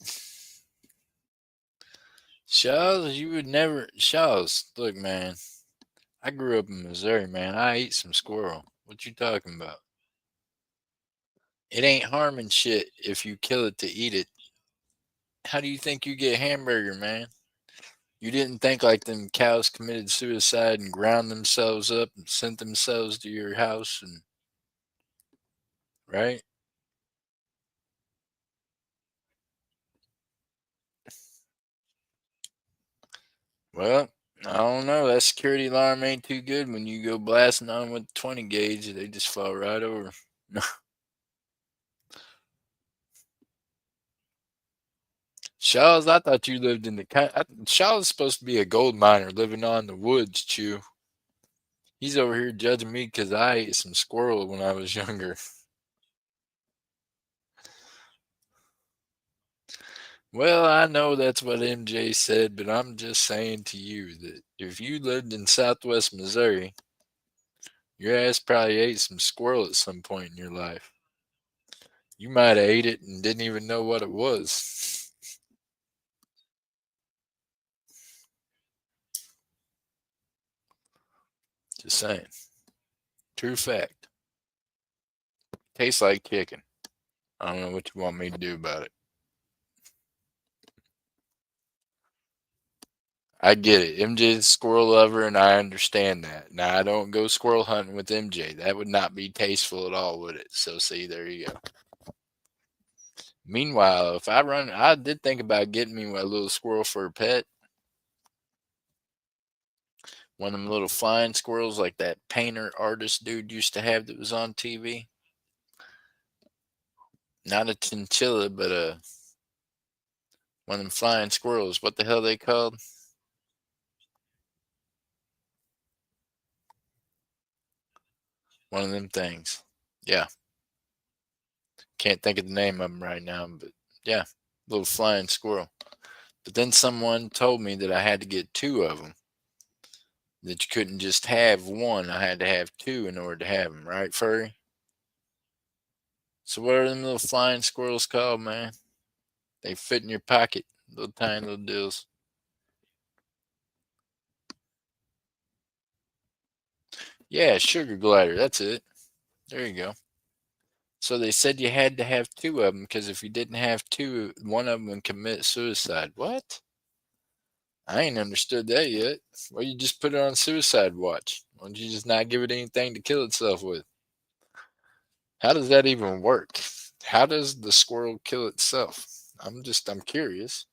Shaws, you would never. Shaws, look, man. I grew up in Missouri, man. I ate some squirrel. What you talking about? It ain't harming shit if you kill it to eat it. How do you think you get hamburger, man? You didn't think like them cows committed suicide and ground themselves up and sent themselves to your house and right? Well, I don't know. That security alarm ain't too good when you go blasting on with 20 gauge. They just fall right over. Shaw's, I thought you lived in the. Shaw's supposed to be a gold miner living on the woods, Chew. He's over here judging me because I ate some squirrel when I was younger. Well, I know that's what MJ said, but I'm just saying to you that if you lived in Southwest Missouri, your ass probably ate some squirrel at some point in your life. You might have ate it and didn't even know what it was. Just saying. True fact. Tastes like chicken. I don't know what you want me to do about it. I get it. MJ's a squirrel lover, and I understand that. Now, I don't go squirrel hunting with MJ. That would not be tasteful at all, would it? So, see, there you go. Meanwhile, if I run, I did think about getting me a little squirrel for a pet. One of them little flying squirrels like that painter artist dude used to have that was on TV. Not a chinchilla, but one of them flying squirrels. What the hell they called? One of them things. Yeah. Can't think of the name of them right now, but yeah, little flying squirrel. But then someone told me that I had to get two of them. That you couldn't just have one. I had to have two in order to have them, right, Furry? So what are them little flying squirrels called, man? They fit in your pocket. Little tiny little deals. Yeah, sugar glider. That's it. There you go. So they said you had to have two of them because if you didn't have two, one of them would commit suicide. What? I ain't understood that yet. Well, you just put it on suicide watch. Why don't you just not give it anything to kill itself with? How does that even work? How does the squirrel kill itself? I'm curious.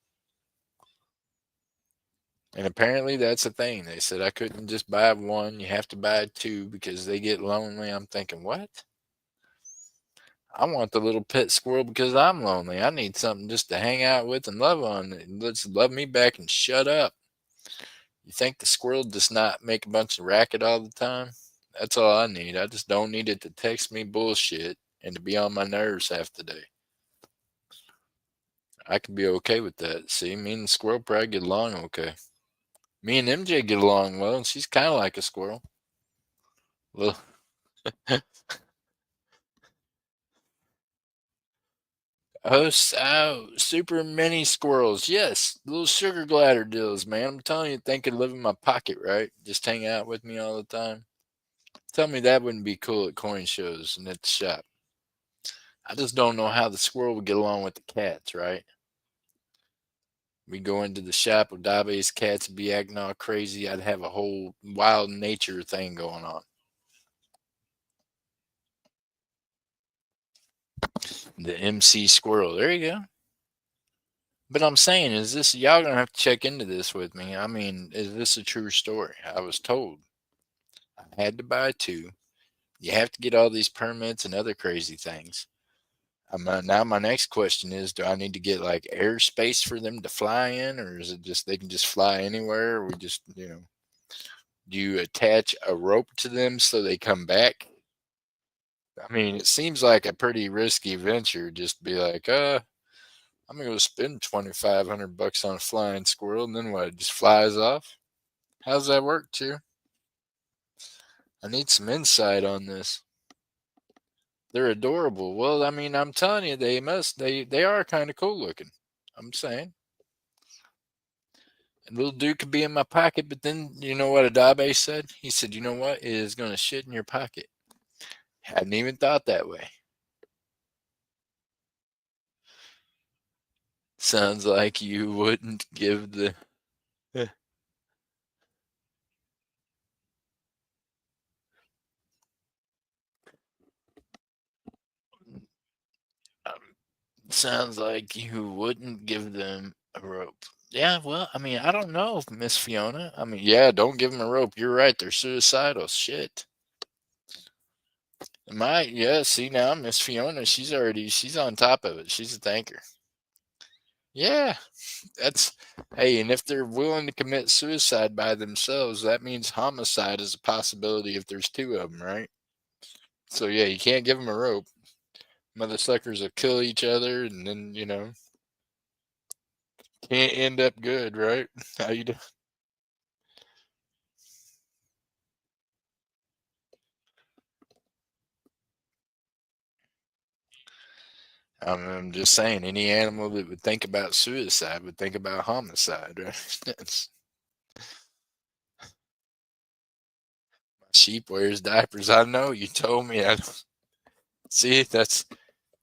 And apparently that's a thing. They said I couldn't just buy one. You have to buy two because they get lonely. I'm thinking, what? I want the little pet squirrel because I'm lonely. I need something just to hang out with and love on. And let's love me back and shut up. You think the squirrel does not make a bunch of racket all the time? That's all I need. I just don't need it to text me bullshit and to be on my nerves half the day. I could be okay with that. See, me and the squirrel probably get along okay. Me and MJ get along well, and she's kind of like a squirrel. Well, oh, super mini squirrels. Yes, little sugar glider deals, man. I'm telling you, they could live in my pocket, right? Just hang out with me all the time. Tell me that wouldn't be cool at coin shows and at the shop. I just don't know how the squirrel would get along with the cats, right? We go into the shop with Dabe's cats and be acting all crazy. I'd have a whole wild nature thing going on. The MC squirrel. There you go. But I'm saying, is this y'all gonna have to check into this with me? I mean, is this a true story? I was told I had to buy two. You have to get all these permits and other crazy things. Now my next question is, do I need to get like airspace for them to fly in, or is it just they can just fly anywhere? Or we just, do you attach a rope to them so they come back? I mean, it seems like a pretty risky venture. Just to be like, I'm gonna go spend $2,500 on a flying squirrel, and then what? It just flies off. How's that work, Chew? I need some insight on this. They're adorable. Well, I mean, I'm telling you, they are kind of cool looking. I'm saying. And little dude could be in my pocket, but then you know what Adabe said? He said, you know what? It is gonna shit in your pocket. Hadn't even thought that way. Sounds like you wouldn't give the sounds like you wouldn't give them a rope. Yeah, well, I mean, I don't know, Miss Fiona. I mean, yeah, don't give them a rope. You're right. They're suicidal. Shit. Yeah, see now, Miss Fiona, she's on top of it. She's a thinker. Yeah, that's, hey, and if they're willing to commit suicide by themselves, that means homicide is a possibility if there's two of them, right? So yeah, you can't give them a rope. Mother suckers will kill each other, and then can't end up good, right? How you do? I'm just saying, any animal that would think about suicide would think about homicide, right? Sheep wears diapers. I know you told me. I see.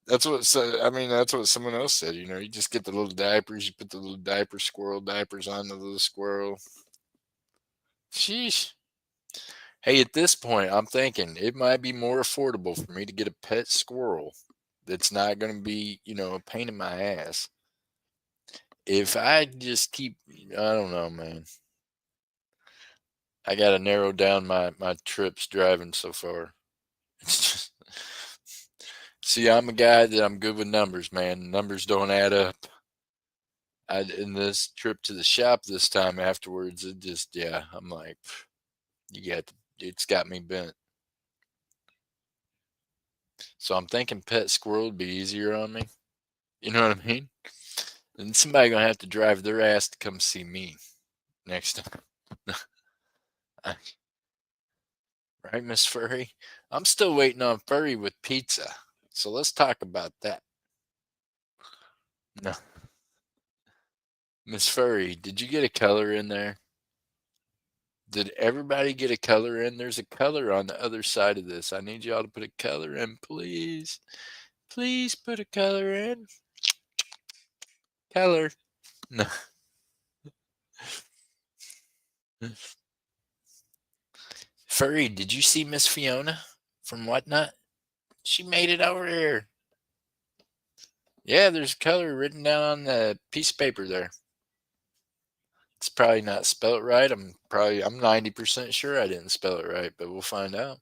I mean, that's what someone else said. You just get the little diapers. You put the little squirrel diapers on the little squirrel. Sheesh. Hey, at this point, I'm thinking it might be more affordable for me to get a pet squirrel that's not going to be, a pain in my ass. If I just keep, I don't know, man. I got to narrow down my trips driving so far. It's just, see, I'm a guy that I'm good with numbers, man. Numbers don't add up. In this trip to the shop this time afterwards, yeah, I'm like, it's got me bent. So I'm thinking pet squirrel would be easier on me. You know what I mean? And somebody gonna have to drive their ass to come see me next time. Right, Miss Furry? I'm still waiting on Furry with pizza. So let's talk about that. No. Miss Furry, did you get a color in there? Did everybody get a color in? There's a color on the other side of this. I need y'all to put a color in, please. Please put a color in. Color. No. Furry, did you see Miss Fiona from Whatnot? She made it over here. Yeah, there's color written down on the piece of paper there. It's probably not spelled right. I'm 90% sure I didn't spell it right, but we'll find out.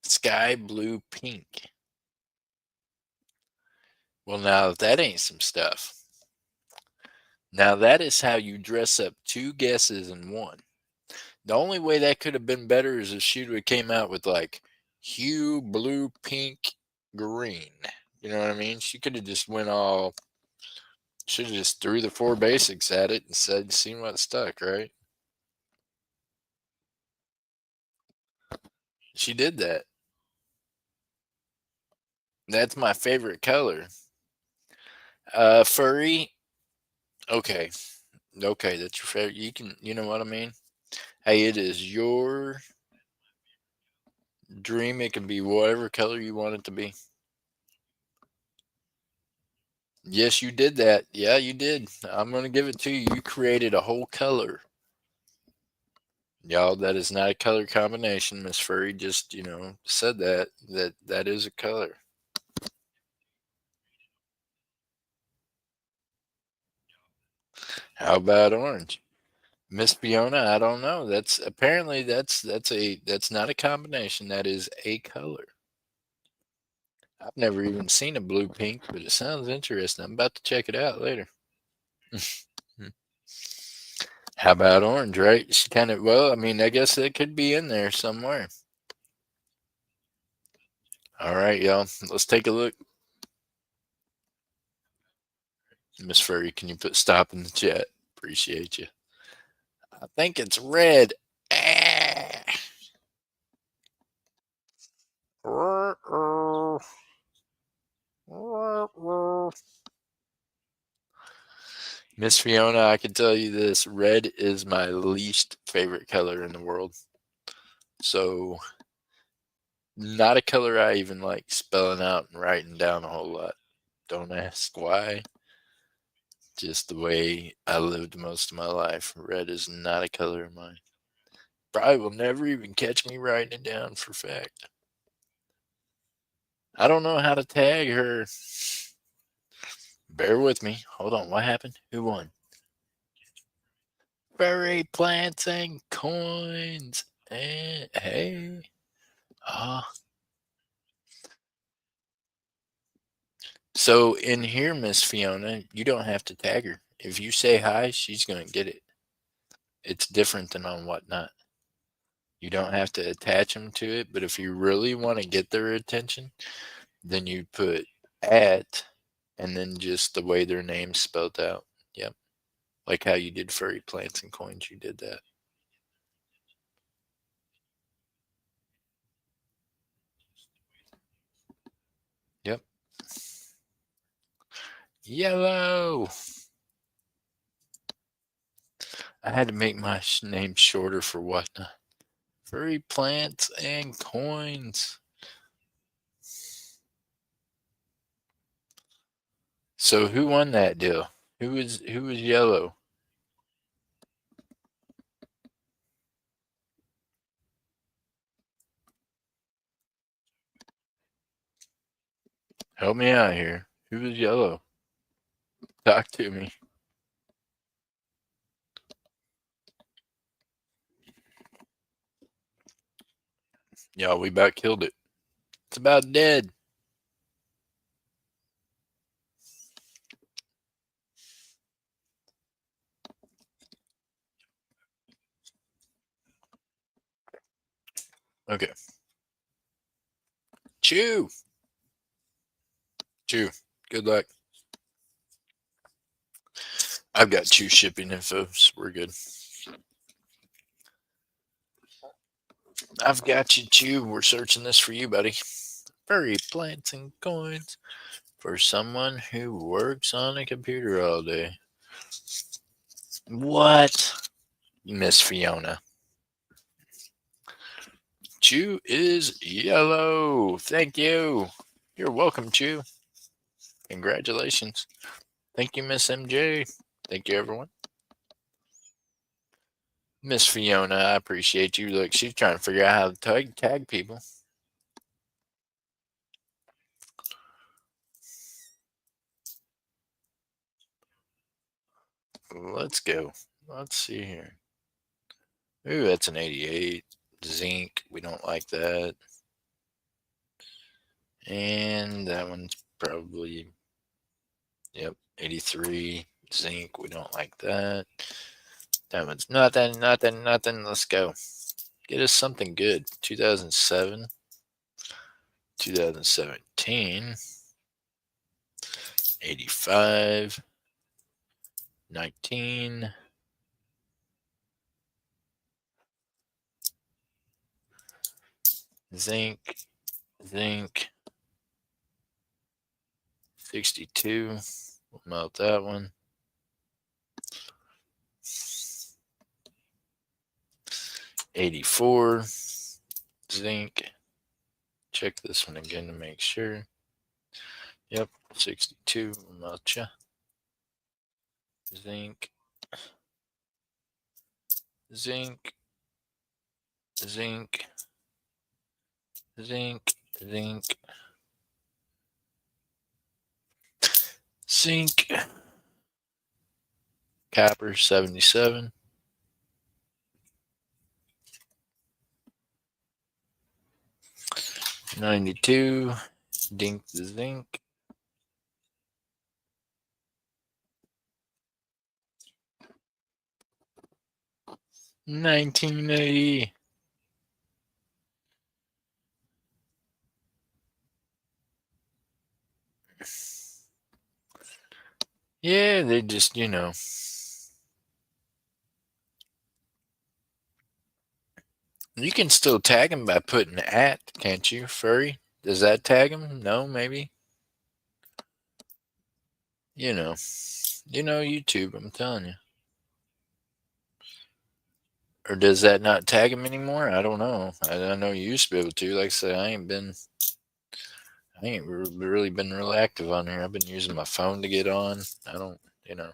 Sky blue pink. Well, now that ain't some stuff. Now that is how you dress up two guesses in one. The only way that could have been better is if she would have came out with like hue, blue, pink, green. You know what I mean? She could have just went all. Should have just threw the four basics at it and said, "See what stuck," right? She did that. That's my favorite color. Furry. Okay, okay, that's your favorite. You can, you know what I mean? Hey, it is your dream. It can be whatever color you want it to be. Yes, you did that. Yeah, you did. I'm going to give it to you. You created a whole color. Y'all, that is not a color combination. Miss Furry just, said that is a color. How about orange? Miss Fiona, I don't know. That's apparently that's not a combination. That is a color. I've never even seen a blue pink, but it sounds interesting. I'm about to check it out later. How about orange, right? She kind of, well, I mean, I guess it could be in there somewhere. All right, y'all. Let's take a look. Miss Furry, can you put stop in the chat? Appreciate you. I think it's red. Ah. Miss Fiona, I can tell you this: red is my least favorite color in the world. So, not a color I even like spelling out and writing down a whole lot. Don't ask why. Just the way I lived most of my life. Red is not a color of mine. Probably will never even catch me writing it down for fact. I don't know how to tag her. Bear with me. Hold on. What happened? Who won? Furry plants and coins. And hey. Ah. So in here, Miss Fiona, you don't have to tag her. If you say hi, she's gonna get it. It's different than on Whatnot. You don't have to attach them to it, but if you really want to get their attention, then you put at and then just the way their name's spelled out. Yep. Like how you did furry plants and coins, you did that. Yep. Yellow. I had to make my name shorter for Whatnot. Furry plants and coins. So who won that deal? Who was yellow? Help me out here. Who was yellow? Talk to me. Y'all, we about killed it. It's about dead. Okay. Chew. Chew. Good luck. I've got Chew shipping info, so we're good. I've got you, Chew. We're searching this for you, buddy. Furry plants and coins for someone who works on a computer all day. What? Miss Fiona. Chew is yellow. Thank you. You're welcome, Chew. Congratulations. Thank you, Miss MJ. Thank you, everyone. Miss Fiona, I appreciate you. Look, she's trying to figure out how to tag people. Let's go. Let's see here. Ooh, that's an 88. Zinc. We don't like that. And that one's probably, yep, 83. Zinc. We don't like that. That one's nothing, nothing, nothing. Let's go. Get us something good. 2007. 2017. 85. 19. Zinc. Zinc. 62. We'll melt that one. 84. Zinc. Check this one again to make sure. Yep, 62. We'll melt ya. Zinc. Zinc. Zinc. Zinc. Zinc. Zinc. Copper 77. 92. Dink the zinc. 1980. Yeah, they just, you can still tag them by putting at, can't you, furry? Does that tag them? No, maybe. YouTube, I'm telling you. Or does that not tag them anymore? I don't know. I know you used to be able to. Like I said, I ain't really been real active on here. I've been using my phone to get on. I don't, you know.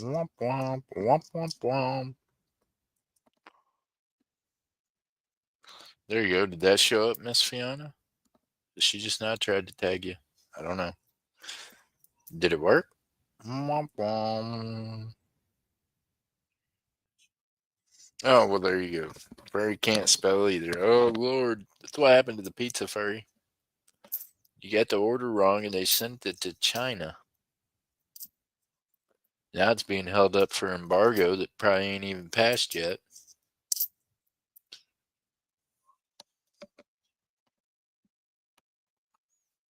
Womp womp, womp womp womp. There you go. Did that show up, Miss Fiona? Did she just not tried to tag you? I don't know. Did it work? Womp womp. Oh, well, there you go. Furry can't spell either. Oh, Lord. That's what happened to the pizza furry. You got the order wrong and they sent it to China. Now it's being held up for embargo that probably ain't even passed yet.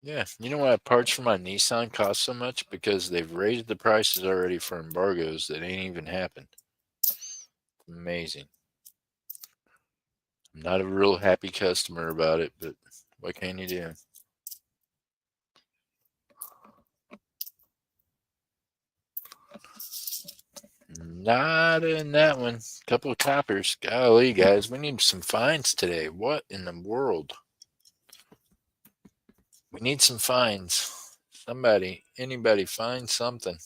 Yeah, you know why parts for my Nissan cost so much? Because they've raised the prices already for embargoes that ain't even happened. Amazing. I'm not a real happy customer about it, but what can you do? Not in that one. Couple of coppers. Golly, guys, we need some finds today. What in the world? We need some finds. Somebody, anybody, find something.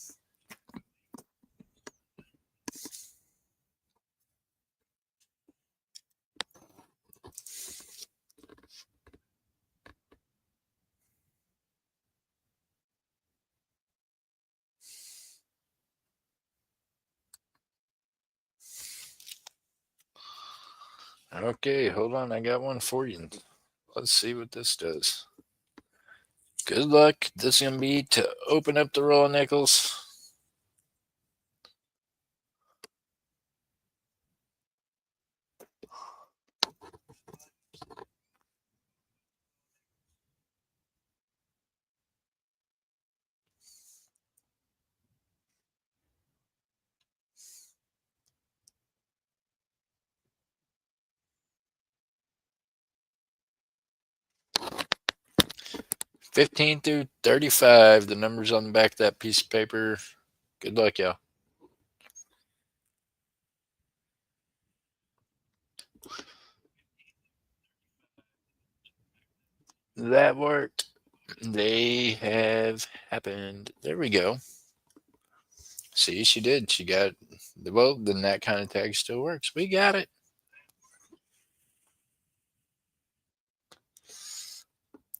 Okay, hold on. I got one for you. Let's see what this does. Good luck. This is going to be to open up the roll of nickels. $15 through $35. The numbers on the back of that piece of paper. Good luck, y'all. That worked. They have happened. There we go. See, she did. She got, well, then that kind of tag still works. We got it.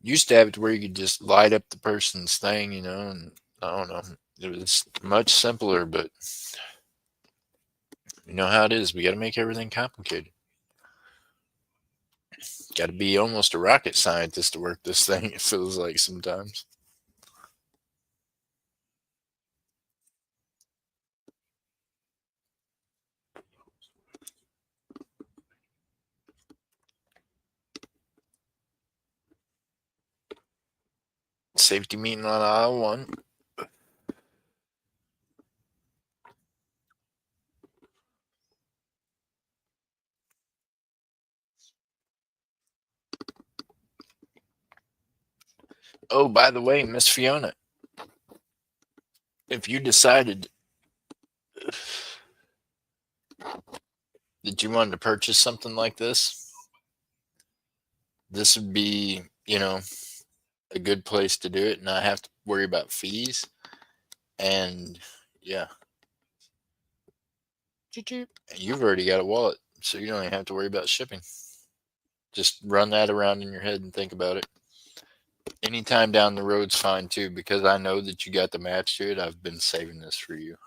Used to have it where you could just light up the person's thing, and I don't know. It was much simpler, but you know how it is. We got to make everything complicated. Got to be almost a rocket scientist to work this thing, it feels like sometimes. Safety meeting on aisle one. Oh, by the way, Miss Fiona, if you decided that you wanted to purchase something like this would be, a good place to do it and not have to worry about fees. And yeah, you've already got a wallet, so you don't even have to worry about shipping. Just run that around in your head and think about it. Anytime down the road's fine too, because I know that you got the match to it. I've been saving this for you.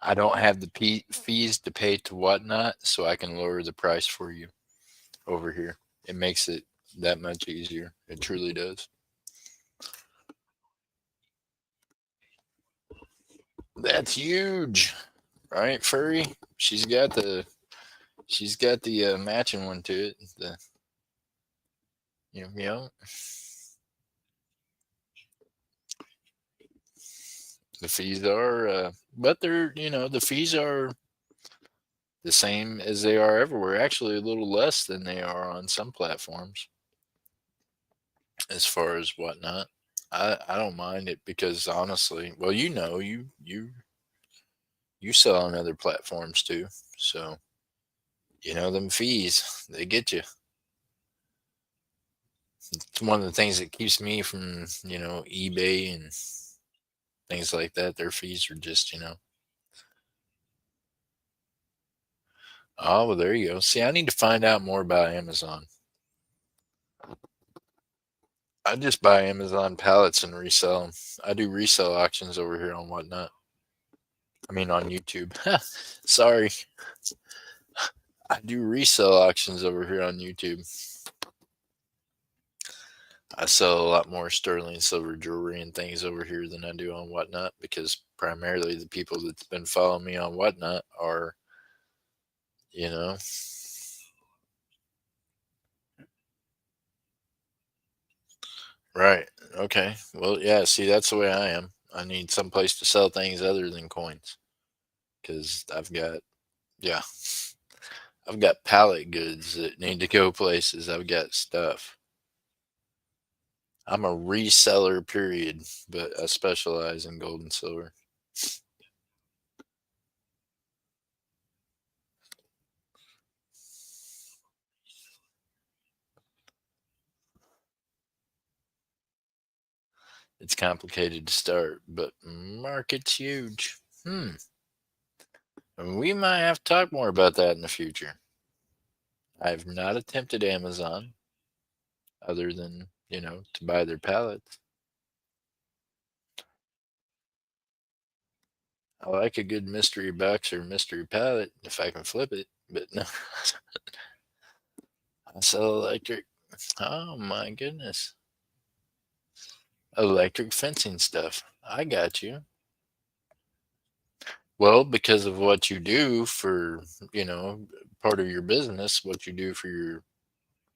I don't have the fees to pay to Whatnot, so I can lower the price for you over here. It makes it that much easier. It truly does. That's huge, right, Furry? She's got the matching one to it. You know the fees are, but they're the fees are the same as they are everywhere. Actually, a little less than they are on some platforms as far as Whatnot. I don't mind it because honestly, well, you sell on other platforms too, so them fees they get you. It's one of the things that keeps me from eBay and things like that. Their fees are just oh, well, there you go. See, I need to find out more about Amazon. I just buy Amazon pallets and resell them. I do resell auctions over here on Whatnot. I mean, on YouTube. Sorry. I do resell auctions over here on YouTube. I sell a lot more sterling silver jewelry and things over here than I do on Whatnot because primarily the people that's been following me on Whatnot are, you know, right. Okay. Well, yeah, see, that's the way I am. I need some place to sell things other than coins because yeah, I've got pallet goods that need to go places. I've got stuff. I'm a reseller, period, but I specialize in gold and silver. It's complicated to start, but market's huge. And we might have to talk more about that in the future. I've not attempted Amazon other than, to buy their pallets. I like a good mystery box or mystery pallet if I can flip it, but no, I sell electric. Oh my goodness. Electric fencing stuff. I got you. Well, because of what you do for, you know, part of your business, what you do for your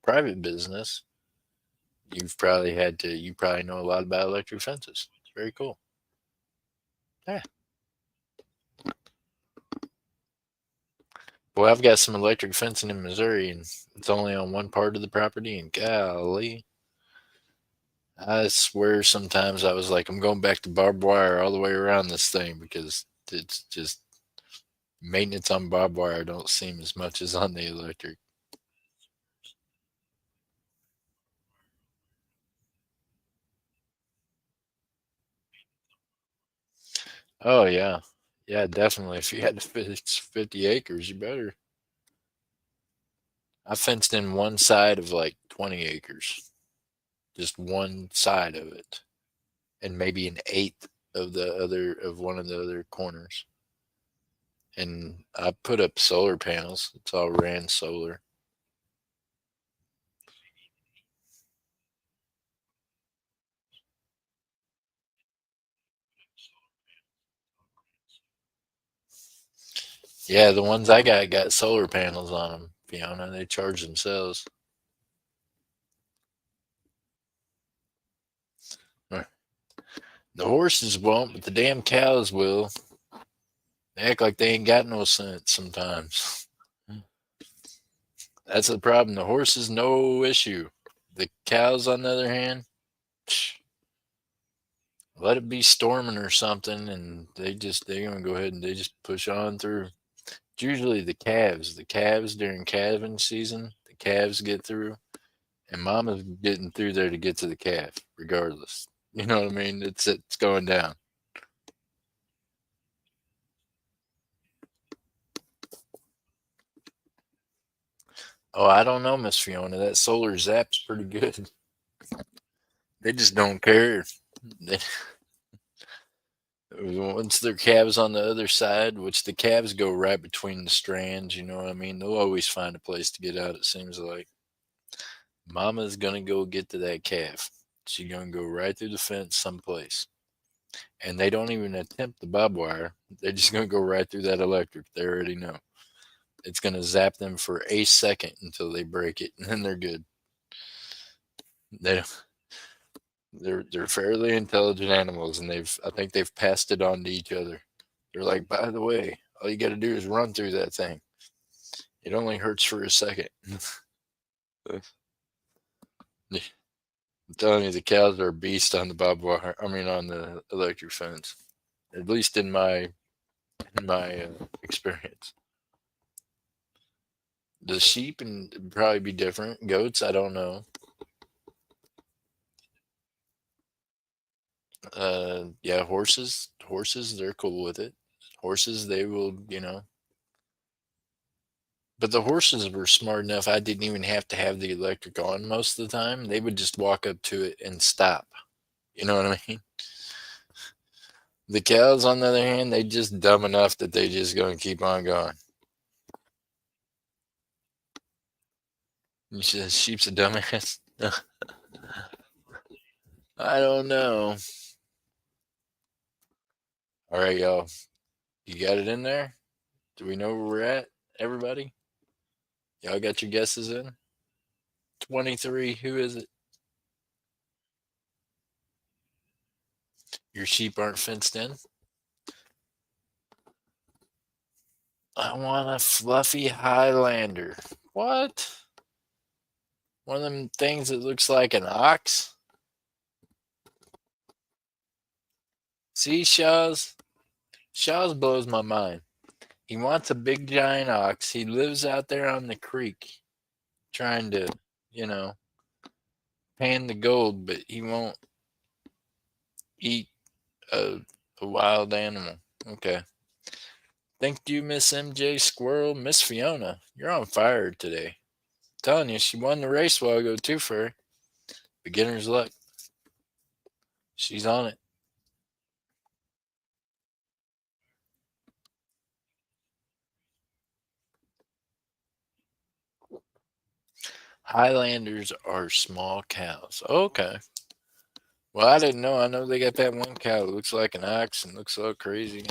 private business, you probably know a lot about electric fences. It's very cool. Yeah. Well, I've got some electric fencing in Missouri, and it's only on one part of the property. And golly, I swear sometimes I was like, I'm going back to barbed wire all the way around this thing because it's just maintenance on barbed wire don't seem as much as on the electric. Oh yeah, yeah, definitely. If you had to fence 50 acres, you better. I fenced in one side of like 20 acres, just one side of it, and maybe an eighth of the other of one of the other corners. And I put up solar panels. It's all ran solar. Yeah, the ones I got solar panels on them, Fiona. They charge themselves. Uh, The horses won't, but the damn cows will. They act like they ain't got no sense sometimes. That's the problem. The horses, no issue. The cows, on the other hand, let it be storming or something, and they're gonna go ahead and they just push on through. It's usually the calves. The calves during calving season, the calves get through, and mama's getting through there to get to the calf, regardless. You know what I mean? It's going down. Oh, I don't know, Miss Fiona. That solar zap's pretty good. They just don't care. They, once their calves on the other side, which the calves go right between the strands, you know what I mean? They'll always find a place to get out, it seems like. Mama's gonna go get to that calf. She's gonna go right through the fence someplace. And they don't even attempt the barbed wire. They're just gonna go right through that electric. They already know. It's gonna zap them for a second until they break it, and then they're good. They they're fairly intelligent animals, and I think they've passed it on to each other. They're like, by the way, all you got to do is run through that thing. It only hurts for a second. I'm telling you, the cows are a beast on the barbed wire. I mean, on the electric fence. At least in my experience. The sheep and probably be different. Goats, I don't know. Yeah, horses. Horses, they're cool with it. Horses, they will, but the horses were smart enough. I didn't even have to have the electric on most of the time. They would just walk up to it and stop. You know what I mean? The cows, on the other hand, they just dumb enough that they just gonna keep on going. You said sheep's a dumbass. I don't know. All right, y'all. You got it in there? Do we know where we're at, everybody? Y'all got your guesses in? 23. Who is it? Your sheep aren't fenced in? I want a fluffy Highlander. What? One of them things that looks like an ox? See, Shaw's blows my mind. He wants a big giant ox. He lives out there on the creek trying to, you know, pan the gold, but he won't eat a, a wild animal. Okay. Thank you, Miss MJ Squirrel. Miss Fiona, you're on fire today. Telling you, she won the race while ago, too, for her. Beginner's luck. She's on it. Highlanders are small cows. Okay. Well, I didn't know. I know they got that one cow that looks like an ox and looks so crazy.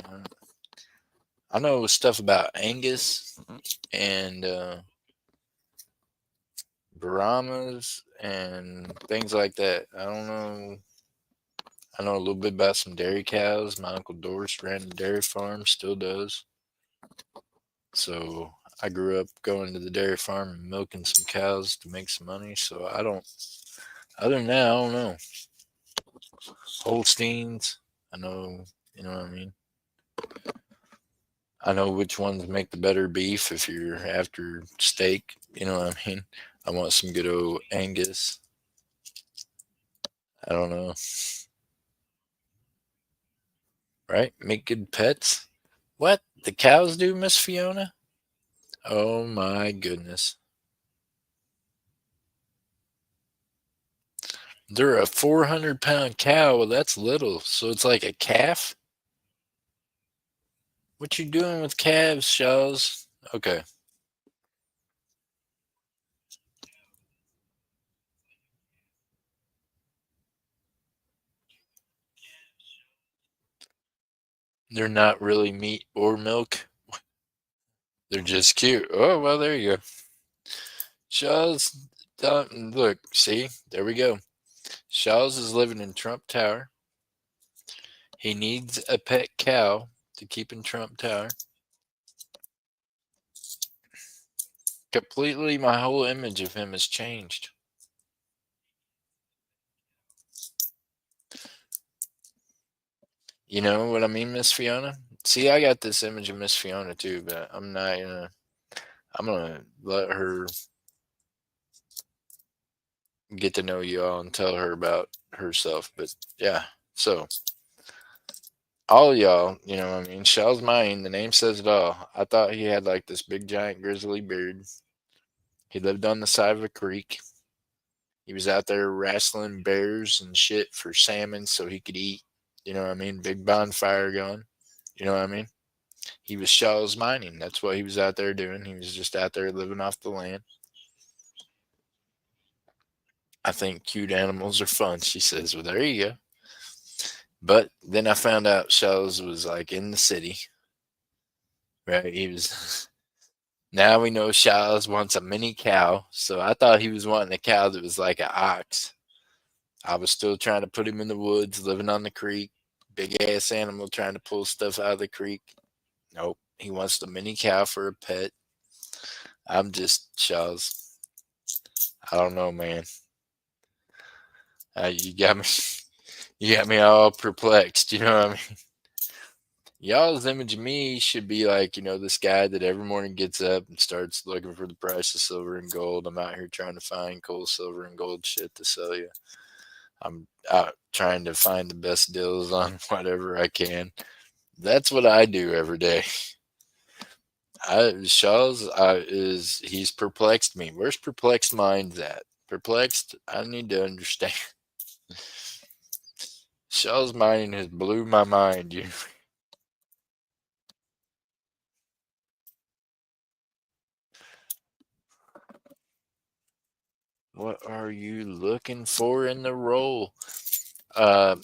I know stuff about Angus and Brahmas and things like that. I don't know. I know a little bit about some dairy cows. My uncle Doris ran a dairy farm, still does. So I grew up going to the dairy farm and milking some cows to make some money. So I don't. Other than that, I don't know. Holsteins. I know. You know what I mean. I know which ones make the better beef if you're after steak. You know what I mean? I want some good old Angus. I don't know. Right? Make good pets. What? The cows do, Miss Fiona? Oh my goodness. They're a 400-pound cow. Well, that's little. So it's like a calf? What you doing with calves, Shaws? Okay. They're not really meat or milk. They're just cute. Oh, well, there you go. Shaws, look, see? There we go. Shaws is living in Trump Tower. He needs a pet cow to keep in Trump Tower. Completely, my whole image of him has changed. You know what I mean, Miss Fiona? See, I got this image of Miss Fiona too, but I'm not gonna. I'm gonna let her get to know you all and tell her about herself. But yeah, so all y'all, you know what I mean? Shell's mine. The name says it all. I thought he had like this big giant grizzly beard. He lived on the side of a creek. He was out there wrestling bears and shit for salmon so he could eat. You know what I mean? Big bonfire going. You know what I mean? He was Shaw's mining. That's what he was out there doing. He was just out there living off the land. I think cute animals are fun, she says. Well, there you go. But then I found out Shaw's was like in the city, right? He was. Now we know Shaw's wants a mini cow. So I thought he was wanting a cow that was like an ox. I was still trying to put him in the woods, living on the creek. Big ass animal trying to pull stuff out of the creek. Nope. He wants the mini cow for a pet. I'm just Shaw's. I don't know, man. You got me. You got me all perplexed. You know what I mean? Y'all's image of me should be like, this guy that every morning gets up and starts looking for the price of silver and gold. I'm out here trying to find cool silver and gold shit to sell you. I'm out trying to find the best deals on whatever I can. That's what I do every day. Shaw's he's perplexed me. Where's perplexed minds at? Perplexed, I need to understand. Shaw's mind has blew my mind. What are you looking for in the role? Uh,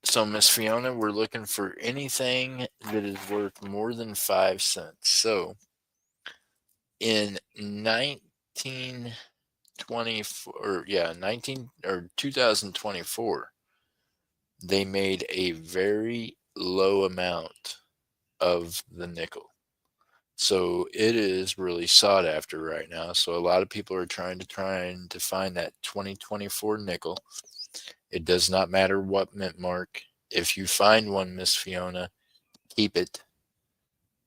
so Miss Fiona, we're looking for anything that is worth more than 5 cents. So in 1924, or yeah, 19 or 2024, they made a very low amount of the nickel. So it is really sought after right now. So a lot of people are trying to find that 2024 nickel. It does not matter what mint mark. If you find one, Miss Fiona, keep it.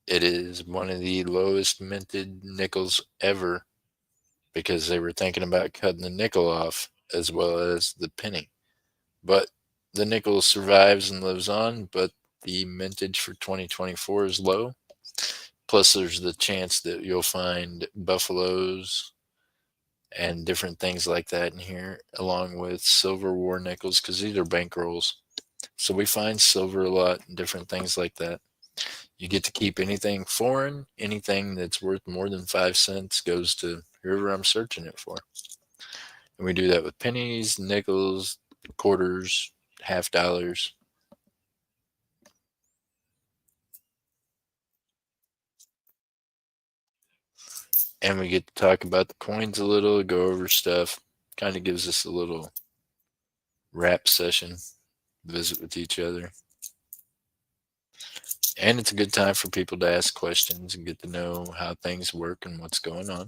It is one of the lowest minted nickels ever because they were thinking about cutting the nickel off as well as the penny. But the nickel survives and lives on, but the mintage for 2024 is low. Plus, there's the chance that you'll find buffaloes and different things like that in here, along with silver war nickels, because these are bankrolls. So we find silver a lot and different things like that. You get to keep anything foreign, anything that's worth more than 5 cents goes to whoever I'm searching it for. And we do that with pennies, nickels, quarters, half dollars. And we get to talk about the coins a little, go over stuff. Kind of gives us a little rap session, visit with each other. And it's a good time for people to ask questions and get to know how things work and what's going on.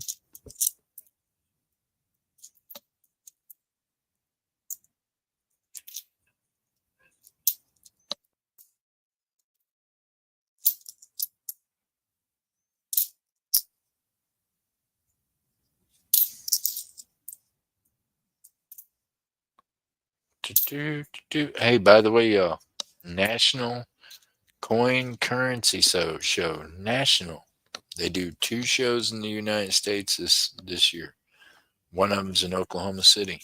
Hey, by the way, y'all, National Coin Currency Show. National. They do 2 shows in the United States this year. One of them's in Oklahoma City.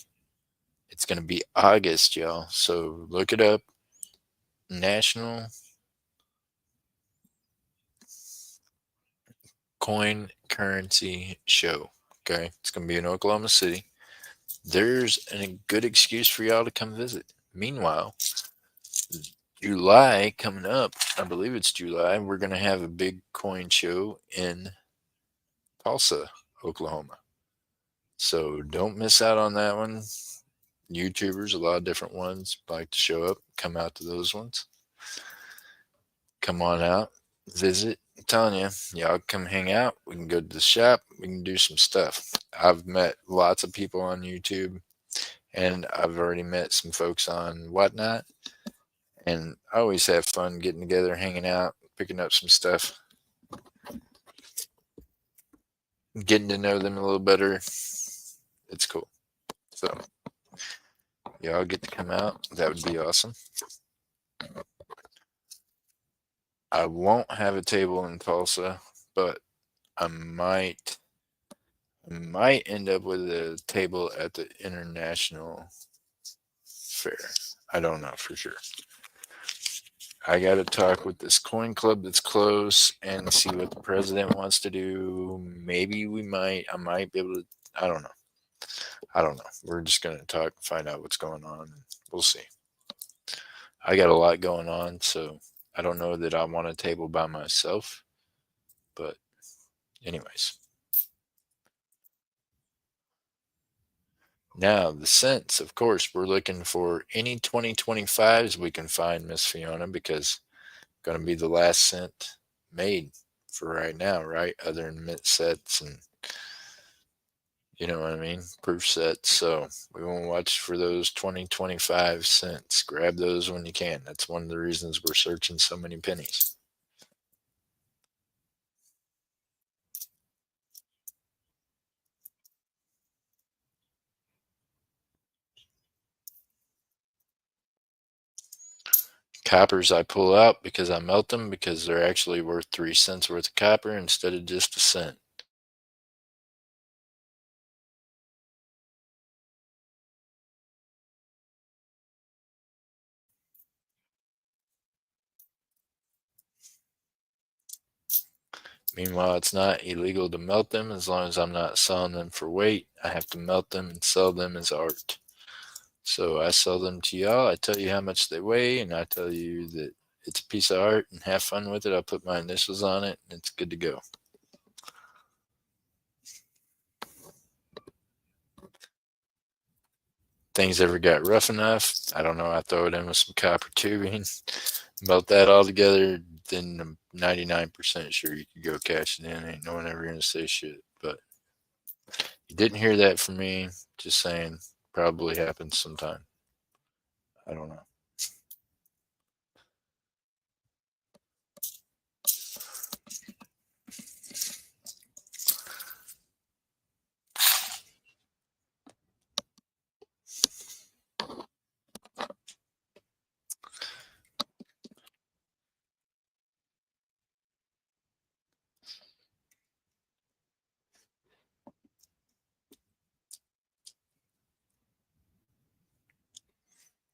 It's going to be August, y'all. So look it up. National Coin Currency Show. Okay. It's going to be in Oklahoma City. There's a good excuse for y'all to come visit. Meanwhile, July coming up, I believe it's July, we're going to have a big coin show in Tulsa, Oklahoma. So don't miss out on that one. YouTubers, a lot of different ones like to show up, come out to those ones. Come on out, visit. I'm telling you, y'all come hang out. We can go to the shop. We can do some stuff. I've met lots of people on YouTube, and I've already met some folks on Whatnot. And I always have fun getting together, hanging out, picking up some stuff, getting to know them a little better. It's cool. So, y'all get to come out. That would be awesome. I won't have a table in Tulsa, but I might end up with a table at the International Fair. I don't know for sure. I got to talk with this coin club that's close and see what the president wants to do. Maybe I might be able to, I don't know. We're just going to talk and find out what's going on. We'll see. I got a lot going on, so I don't know that I want a table by myself. But anyways. Now, the cents, of course, we're looking for any 2025s we can find, Miss Fiona, because going to be the last cent made for right now, right? Other than mint sets and you know what I mean, proof sets. So we want to watch for those 2025 cents. Grab those when you can. That's one of the reasons we're searching so many pennies. Coppers I pull out because I melt them because they're actually worth 3 cents worth of copper instead of just a cent. Meanwhile, it's not illegal to melt them as long as I'm not selling them for weight. I have to melt them and sell them as art. So I sell them to y'all. I tell you how much they weigh, and I tell you that it's a piece of art and have fun with it. I'll put my initials on it, and it's good to go. Things ever got rough enough, I don't know. I throw it in with some copper tubing, melt that all together. Then I'm 99% sure you could go cash it in. Ain't no one ever gonna say shit. But you didn't hear that from me. Just saying, probably happens sometime. I don't know.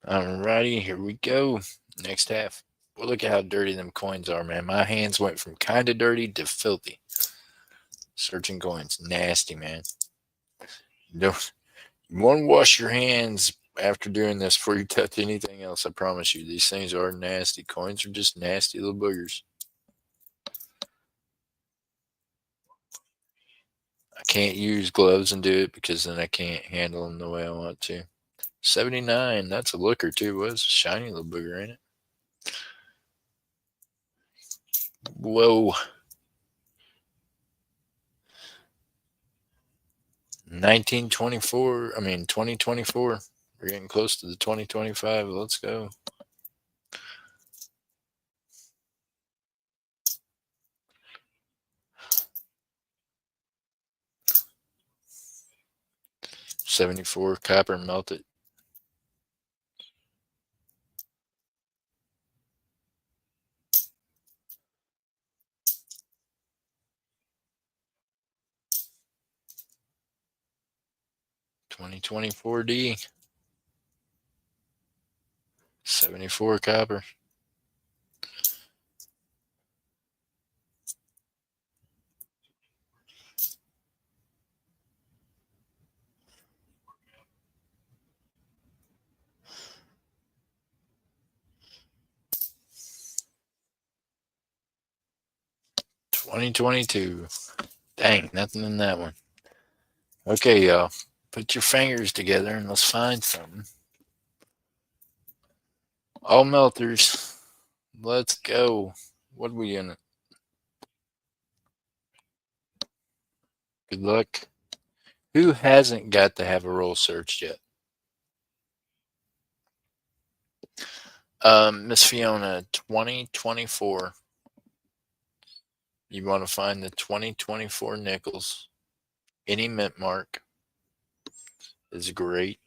Alrighty, here we go. Next half. Well, look at how dirty them coins are, man. My hands went from kind of dirty to filthy. Searching coins. Nasty, man. Don't you want to wash your hands after doing this before you touch anything else. I promise you, these things are nasty. Coins are just nasty little boogers. I can't use gloves and do it because then I can't handle them the way I want to. 79, that's a looker too. Was a shiny little booger, ain't it? Whoa. 1924. I mean 2024. We're getting close to the 2025. Let's go. '74 copper melted. $2024D. 74 copper. $2022. Dang, nothing in that one. Okay, y'all. Put your fingers together and let's find something. All melters. Let's go. What are we in it? Good luck. Who hasn't got to have a roll searched yet? Miss Fiona, 2024. You want to find the 2024 nickels. Any mint mark is great.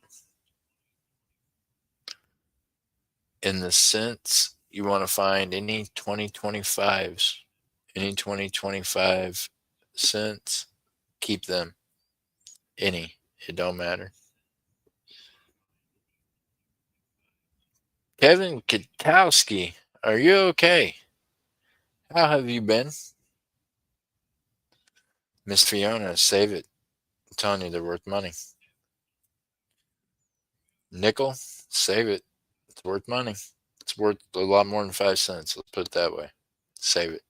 In the cents, you want to find any 2025s. Any 2025 cents, keep them. Any. It don't matter. Kevin Katowski, are you okay? How have you been? Miss Fiona, save it. I'm telling you, they're worth money. Nickel, save it. It's worth money. It's worth a lot more than 5 cents. Let's put it that way. Save it.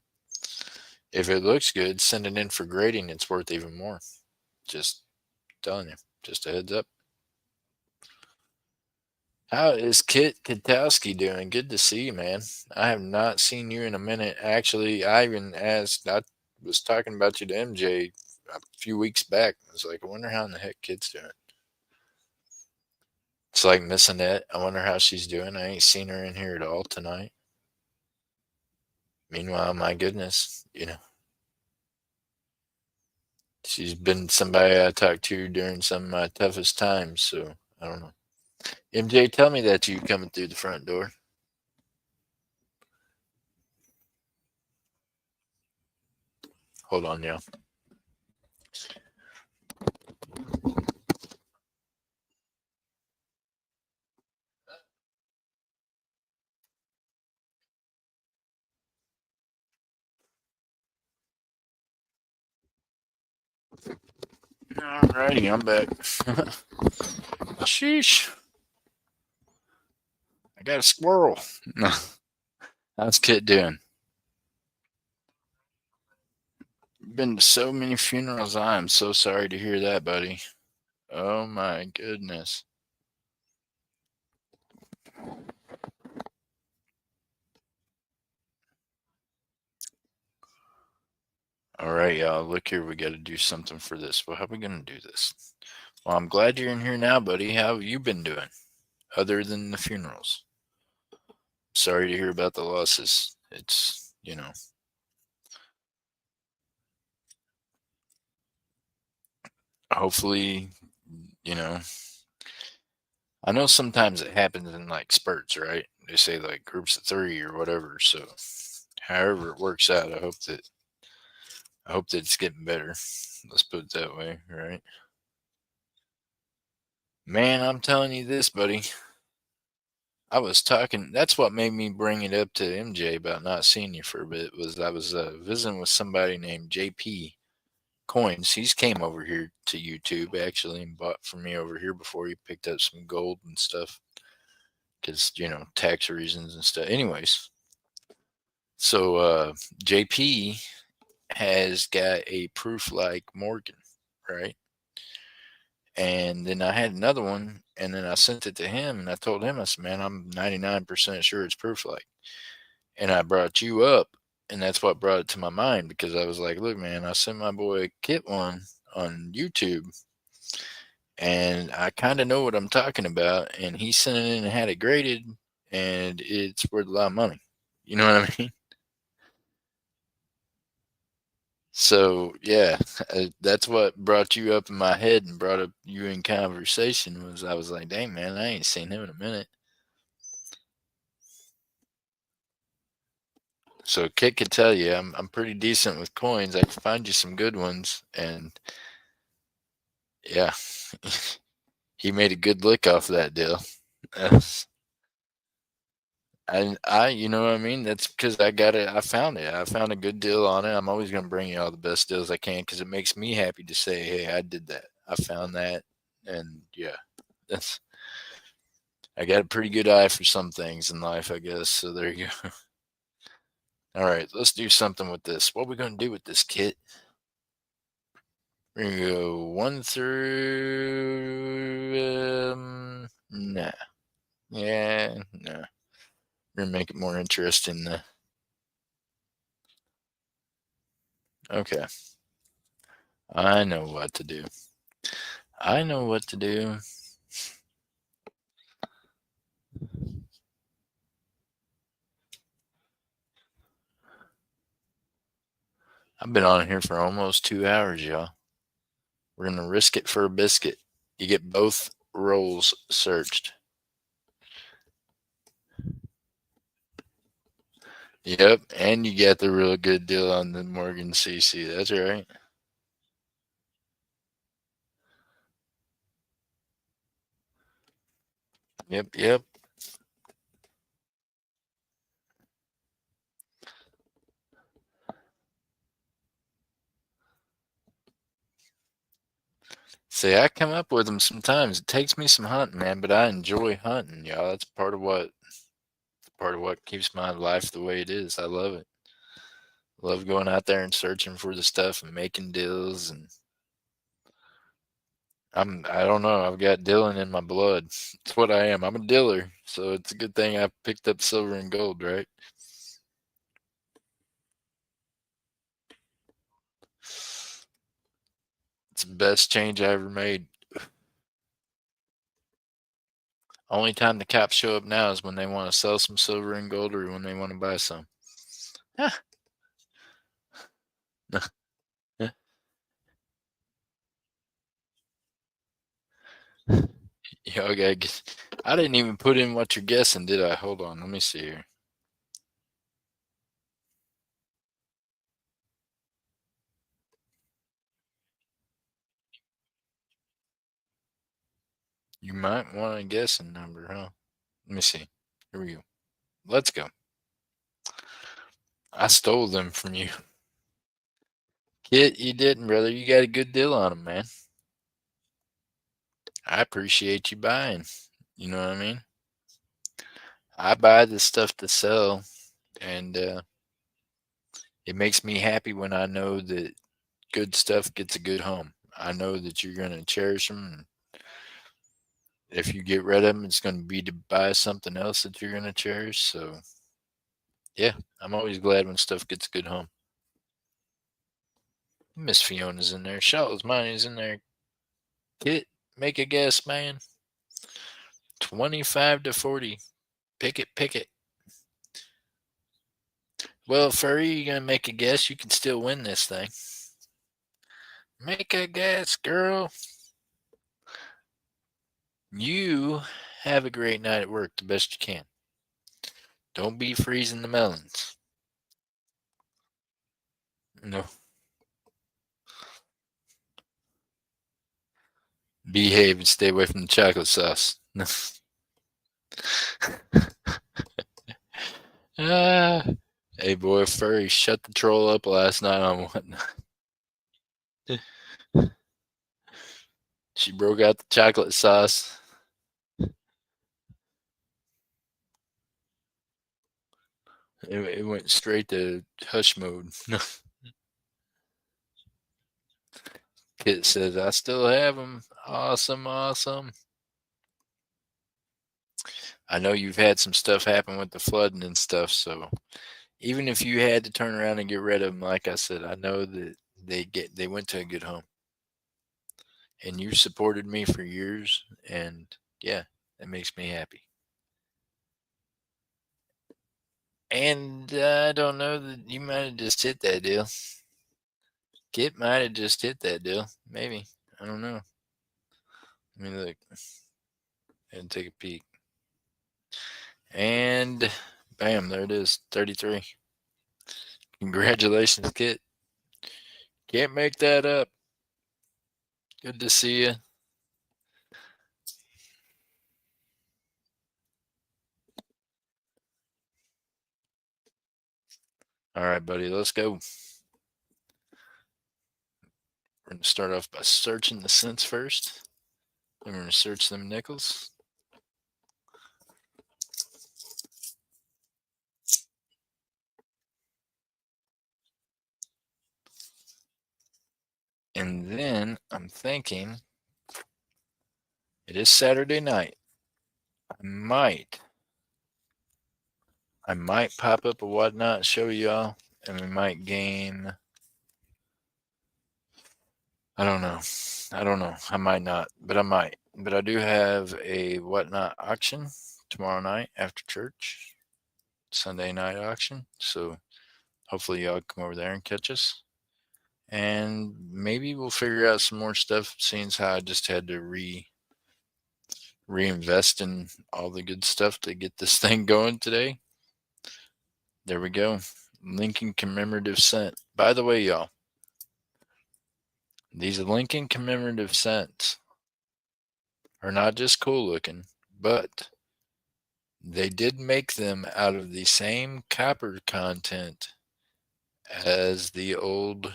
If it looks good, send it in for grading. It's worth even more. Just telling you. Just a heads up. How is Kit Katowski doing? Good to see you, man. I have not seen you in a minute. Actually, I even asked, I was talking about you to MJ a few weeks back. I was like, I wonder how in the heck Kit's doing. It's like missing it. I wonder how she's doing. I ain't seen her in here at all tonight. Meanwhile, my goodness, she's been somebody I talked to during some of my toughest times. So I don't know. MJ, tell me that you coming through the front door. Hold on, y'all. Alrighty, I'm back. Sheesh. I got a squirrel. How's Kit doing? Been to so many funerals. I am so sorry to hear that, buddy. Oh my goodness. All right, y'all. Look here. We got to do something for this. Well, how are we going to do this? Well, I'm glad you're in here now, buddy. How have you been doing other than the funerals? Sorry to hear about the losses. It's. Hopefully, you know, I know sometimes it happens in like spurts, right? They say like groups of 3 or whatever. So, however it works out, I hope that it's getting better. Let's put it that way, right? Man, I'm telling you this, buddy. I was talking. That's what made me bring it up to MJ about not seeing you for a bit. Was I was visiting with somebody named JP, coins. He's came over here to YouTube actually and bought from me over here before he picked up some gold and stuff because tax reasons and stuff. Anyways, so JP has got a proof like Morgan, right? And then I had another one, and then I sent it to him, and I told him, I said, man, I'm 99% sure it's proof like. And I brought you up, and that's what brought it to my mind because I was like, look, man, I sent my boy Kit one on YouTube, and I kind of know what I'm talking about. And he sent it in and had it graded, and it's worth a lot of money. You know what I mean? So yeah, that's what brought you up in my head and brought up you in conversation. Was I was like, dang man, I ain't seen him in a minute. So Kit could tell you, I'm pretty decent with coins. I can find you some good ones, and yeah, he made a good lick off that deal. You know what I mean? That's because I got it. I found it. I found a good deal on it. I'm always going to bring you all the best deals I can because it makes me happy to say, hey, I did that. I found that. And yeah, that's, I got a pretty good eye for some things in life, I guess. So there you go. All right, let's do something with this. What are we going to do with this Kit? We're going to go 1 through. Nah. Yeah, nah. We're going to make it more interesting. Okay. I know what to do. I know what to do. I've been on here for almost 2 hours, y'all. We're going to risk it for a biscuit. You get both roles searched. Yep, and you got the real good deal on the Morgan CC. That's right. Yep. See, I come up with them sometimes. It takes me some hunting, man, but I enjoy hunting, y'all. That's part of what keeps my life the way it is. I love it. Love going out there and searching for the stuff and making deals, and I don't know. I've got dealing in my blood. It's what I am. I'm a dealer, so it's a good thing I picked up silver and gold, right? It's the best change I ever made. Only time the cops show up now is when they want to sell some silver and gold or when they want to buy some. Yeah, okay. I didn't even put in what you're guessing, did I? Hold on. Let me see here. You might want to guess a number, huh? Let me see. Here we go. Let's go. I stole them from you. Kit, you didn't, brother. You got a good deal on them, man. I appreciate you buying. You know what I mean? I buy the stuff to sell, and it makes me happy when I know that good stuff gets a good home. I know that you're going to cherish them. And if you get rid of them, it's going to be to buy something else that you're going to cherish. So, yeah, I'm always glad when stuff gets a good home. Miss Fiona's in there. Charlotte's Mine is in there. Kit, make a guess, man. 25 to 40. Pick it. Well, Furry, you going to make a guess? You can still win this thing. Make a guess, girl. You have a great night at work the best you can. Don't be freezing the melons. No. Behave and stay away from the chocolate sauce. Ah, hey, boy, Furry shut the troll up last night on whatnot. She broke out the chocolate sauce. It went straight to hush mode. Kit says, I still have them. Awesome, awesome. I know you've had some stuff happen with the flooding and stuff, so even if you had to turn around and get rid of them, like I said, I know that they went to a good home. And you supported me for years, and yeah, that makes me happy. And I don't know that you might have just hit that deal. Kit might have just hit that deal. Maybe. I don't know. Let me look and take a peek. And bam, there it is. 33. Congratulations, Kit. Can't make that up. Good to see you. All right, buddy, let's go. We're going to start off by searching the cents first. Then we're going to search them nickels. And then I'm thinking it is Saturday night. I might pop up a whatnot, show y'all, and we might game. I don't know. I might not, but I might. But I do have a whatnot auction tomorrow night after church, Sunday night auction. So hopefully y'all come over there and catch us. And maybe we'll figure out some more stuff, seeing as how I just had to reinvest in all the good stuff to get this thing going today. There we go. Lincoln commemorative cent. By the way, y'all, these Lincoln commemorative cents are not just cool looking, but they did make them out of the same copper content as the old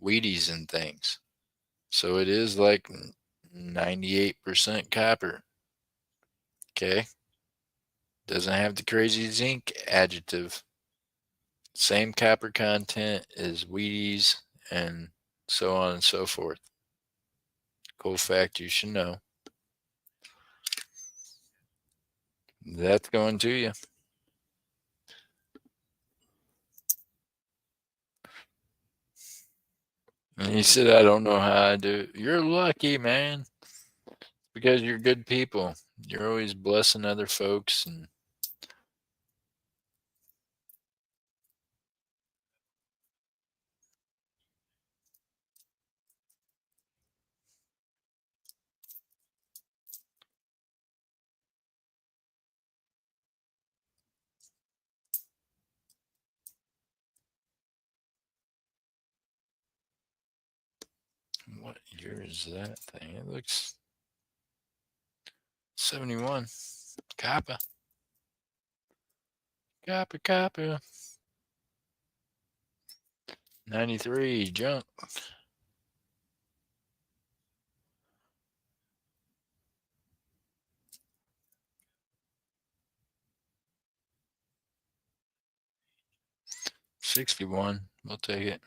Wheaties and things. So it is like 98% copper. Okay. Doesn't have the crazy zinc adjective. Same copper content as Wheaties and so on and so forth. Cool fact you should know. That's going to you. And he said, I don't know how I do it. You're lucky, man. Because you're good people. You're always blessing other folks. And what year is that thing? It looks 71. Kappa. Kappa, Kappa. 93. Junk. $61. We'll take it.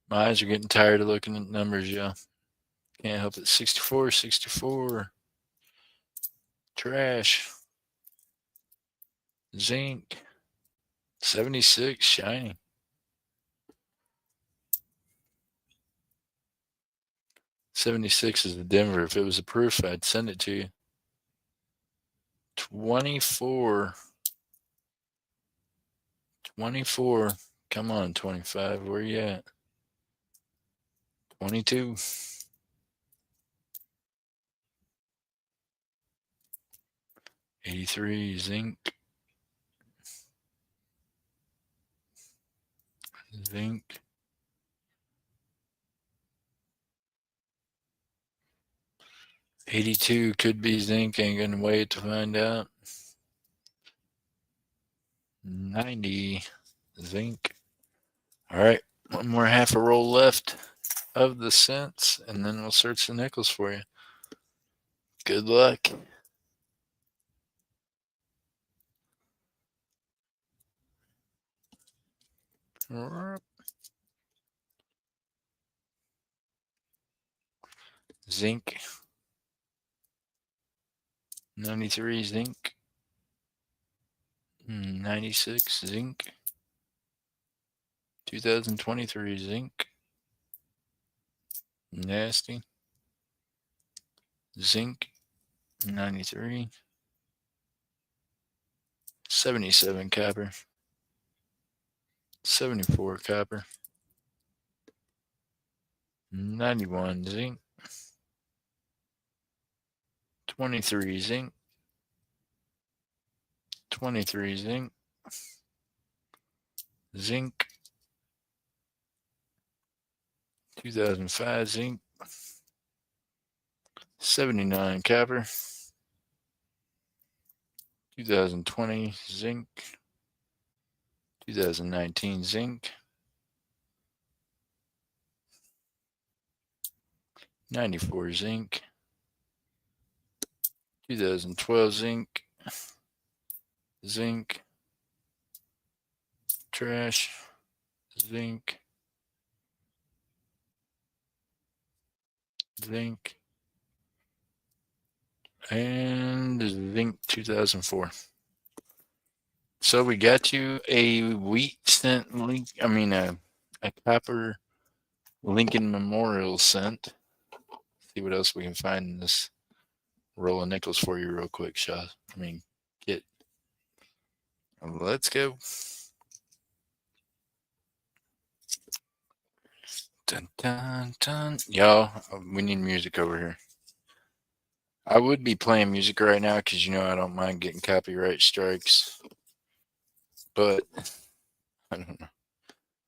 My eyes are getting tired of looking at numbers, y'all. Can't help it. 64, 64. Trash. Zinc. 76. Shiny. 76 is the Denver. If it was a proof, I'd send it to you. 24. 24. Come on, 25. Where you at? 22. 83. Zinc. Zinc. 82 could be zinc. Ain't gonna wait to find out. 90. Zinc. All right. One more half a roll left of the cents, and then we'll search the nickels for you. Good luck. Zinc. 93 zinc. 96 zinc. 2023 zinc. Nasty. Zinc. 93. 77 copper. 74 copper. 91 zinc. 23 zinc. 23 zinc. Zinc. 2005 zinc. 79 copper. 2020 zinc. 2019 zinc. 94 zinc. 2012 zinc. Zinc. Trash. Zinc. Zinc. And zinc 2004. So we got you a wheat cent link. I mean, a copper Lincoln Memorial cent. See what else we can find in this roll of nickels for you, real quick, Shaw. I mean, get. Let's go. Dun, dun, dun. Y'all, we need music over here. I would be playing music right now because you know I don't mind getting copyright strikes. But I don't know.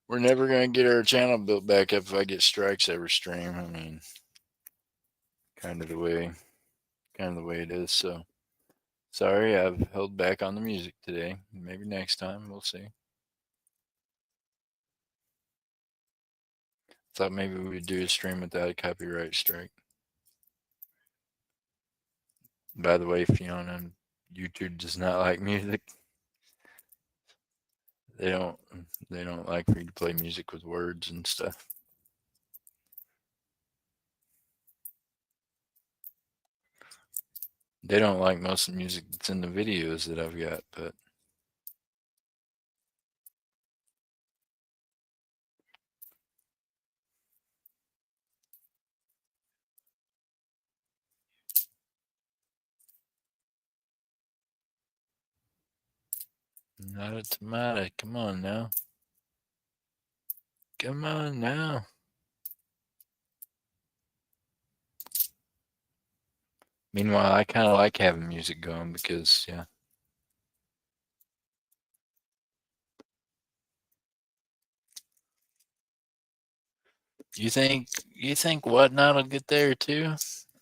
We're never going to get our channel built back up if I get strikes every stream. I mean, kind of the way it is. So sorry, I've held back on the music today. Maybe next time, we'll see. Thought maybe we would do a stream without a copyright strike. By the way, Fiona, YouTube does not like music. They don't like for you to play music with words and stuff. They don't like most of the music that's in the videos that I've got, but not a tomato. Come on now. Come on now. Meanwhile, I kind of like having music going because, yeah. You think Whatnot will get there too?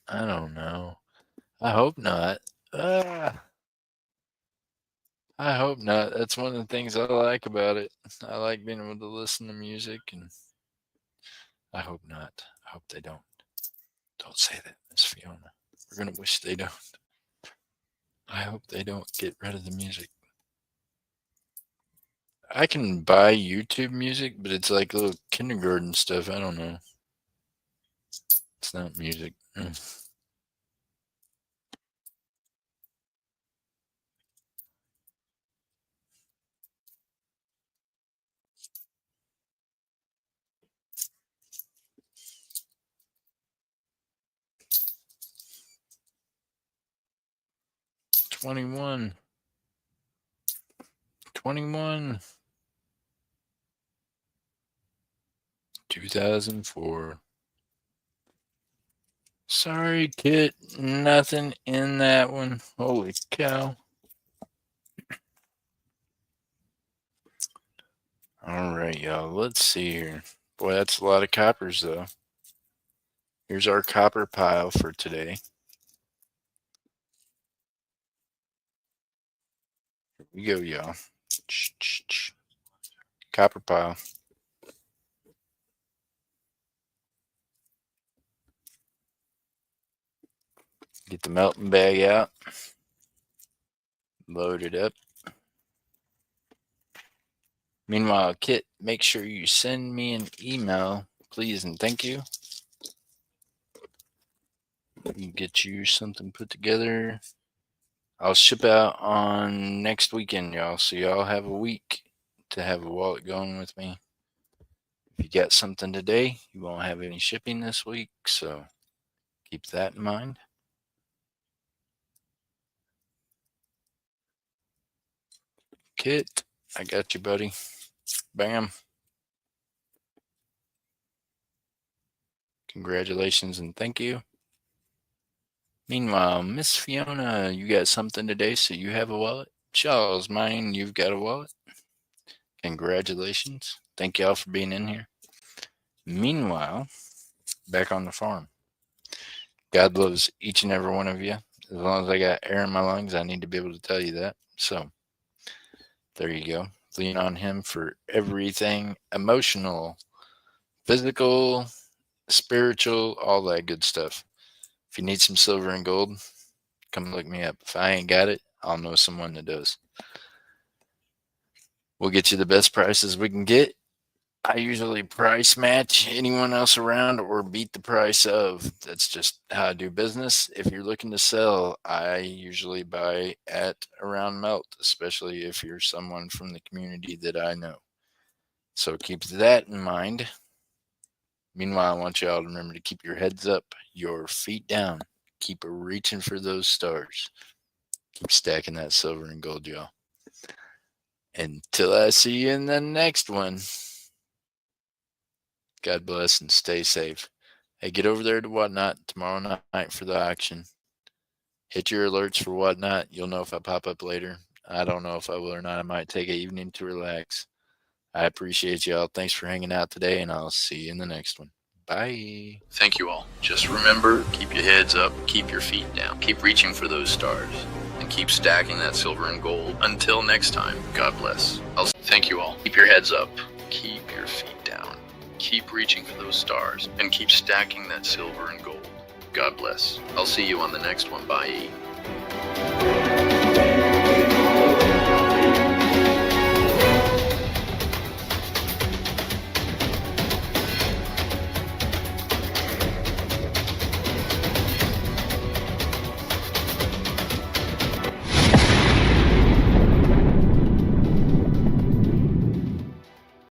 I don't know. I hope not. I hope not. That's one of the things I like about it. I like being able to listen to music, and I hope not. I hope they don't. Don't say that, Miss Fiona. We're gonna wish they don't. I hope they don't get rid of the music. I can buy YouTube music, but it's like little kindergarten stuff. I don't know. It's not music. 21. 21. 2004. Sorry, Kit. Nothing in that one. Holy cow. All right, y'all. Let's see here. Boy, that's a lot of coppers, though. Here's our copper pile for today. Here we go, y'all. Copper pile. Get the melting bag out. Load it up. Meanwhile, Kit, make sure you send me an email, please, and thank you. Get you something put together. I'll ship out on next weekend, y'all. So y'all have a week to have a wallet going with me. If you got something today, you won't have any shipping this week. So keep that in mind. Kit, I got you, buddy. Bam. Congratulations and thank you. Meanwhile, Miss Fiona, you got something today, so you have a wallet. Charles, mine, you've got a wallet. Congratulations. Thank y'all for being in here. Meanwhile, back on the farm. God loves each and every one of you. As long as I got air in my lungs, I need to be able to tell you that. So, there you go. Lean on him for everything emotional, physical, spiritual, all that good stuff. If you need some silver and gold, come look me up. If I ain't got it, I'll know someone that does. We'll get you the best prices we can get. I usually price match anyone else around or beat the price of. That's just how I do business. If you're looking to sell, I usually buy at around melt, especially if you're someone from the community that I know. So keep that in mind. Meanwhile, I want y'all to remember to keep your heads up, your feet down. Keep reaching for those stars. Keep stacking that silver and gold, y'all. Until I see you in the next one. God bless and stay safe. Hey, get over there to Whatnot tomorrow night for the auction. Hit your alerts for Whatnot. You'll know if I pop up later. I don't know if I will or not. I might take an evening to relax. I appreciate y'all. Thanks for hanging out today, and I'll see you in the next one. Bye. Thank you all. Just remember, keep your heads up, keep your feet down, keep reaching for those stars, and keep stacking that silver and gold. Until next time, God bless. Thank you all. Keep your heads up, keep your feet down, keep reaching for those stars, and keep stacking that silver and gold. God bless. I'll see you on the next one. Bye.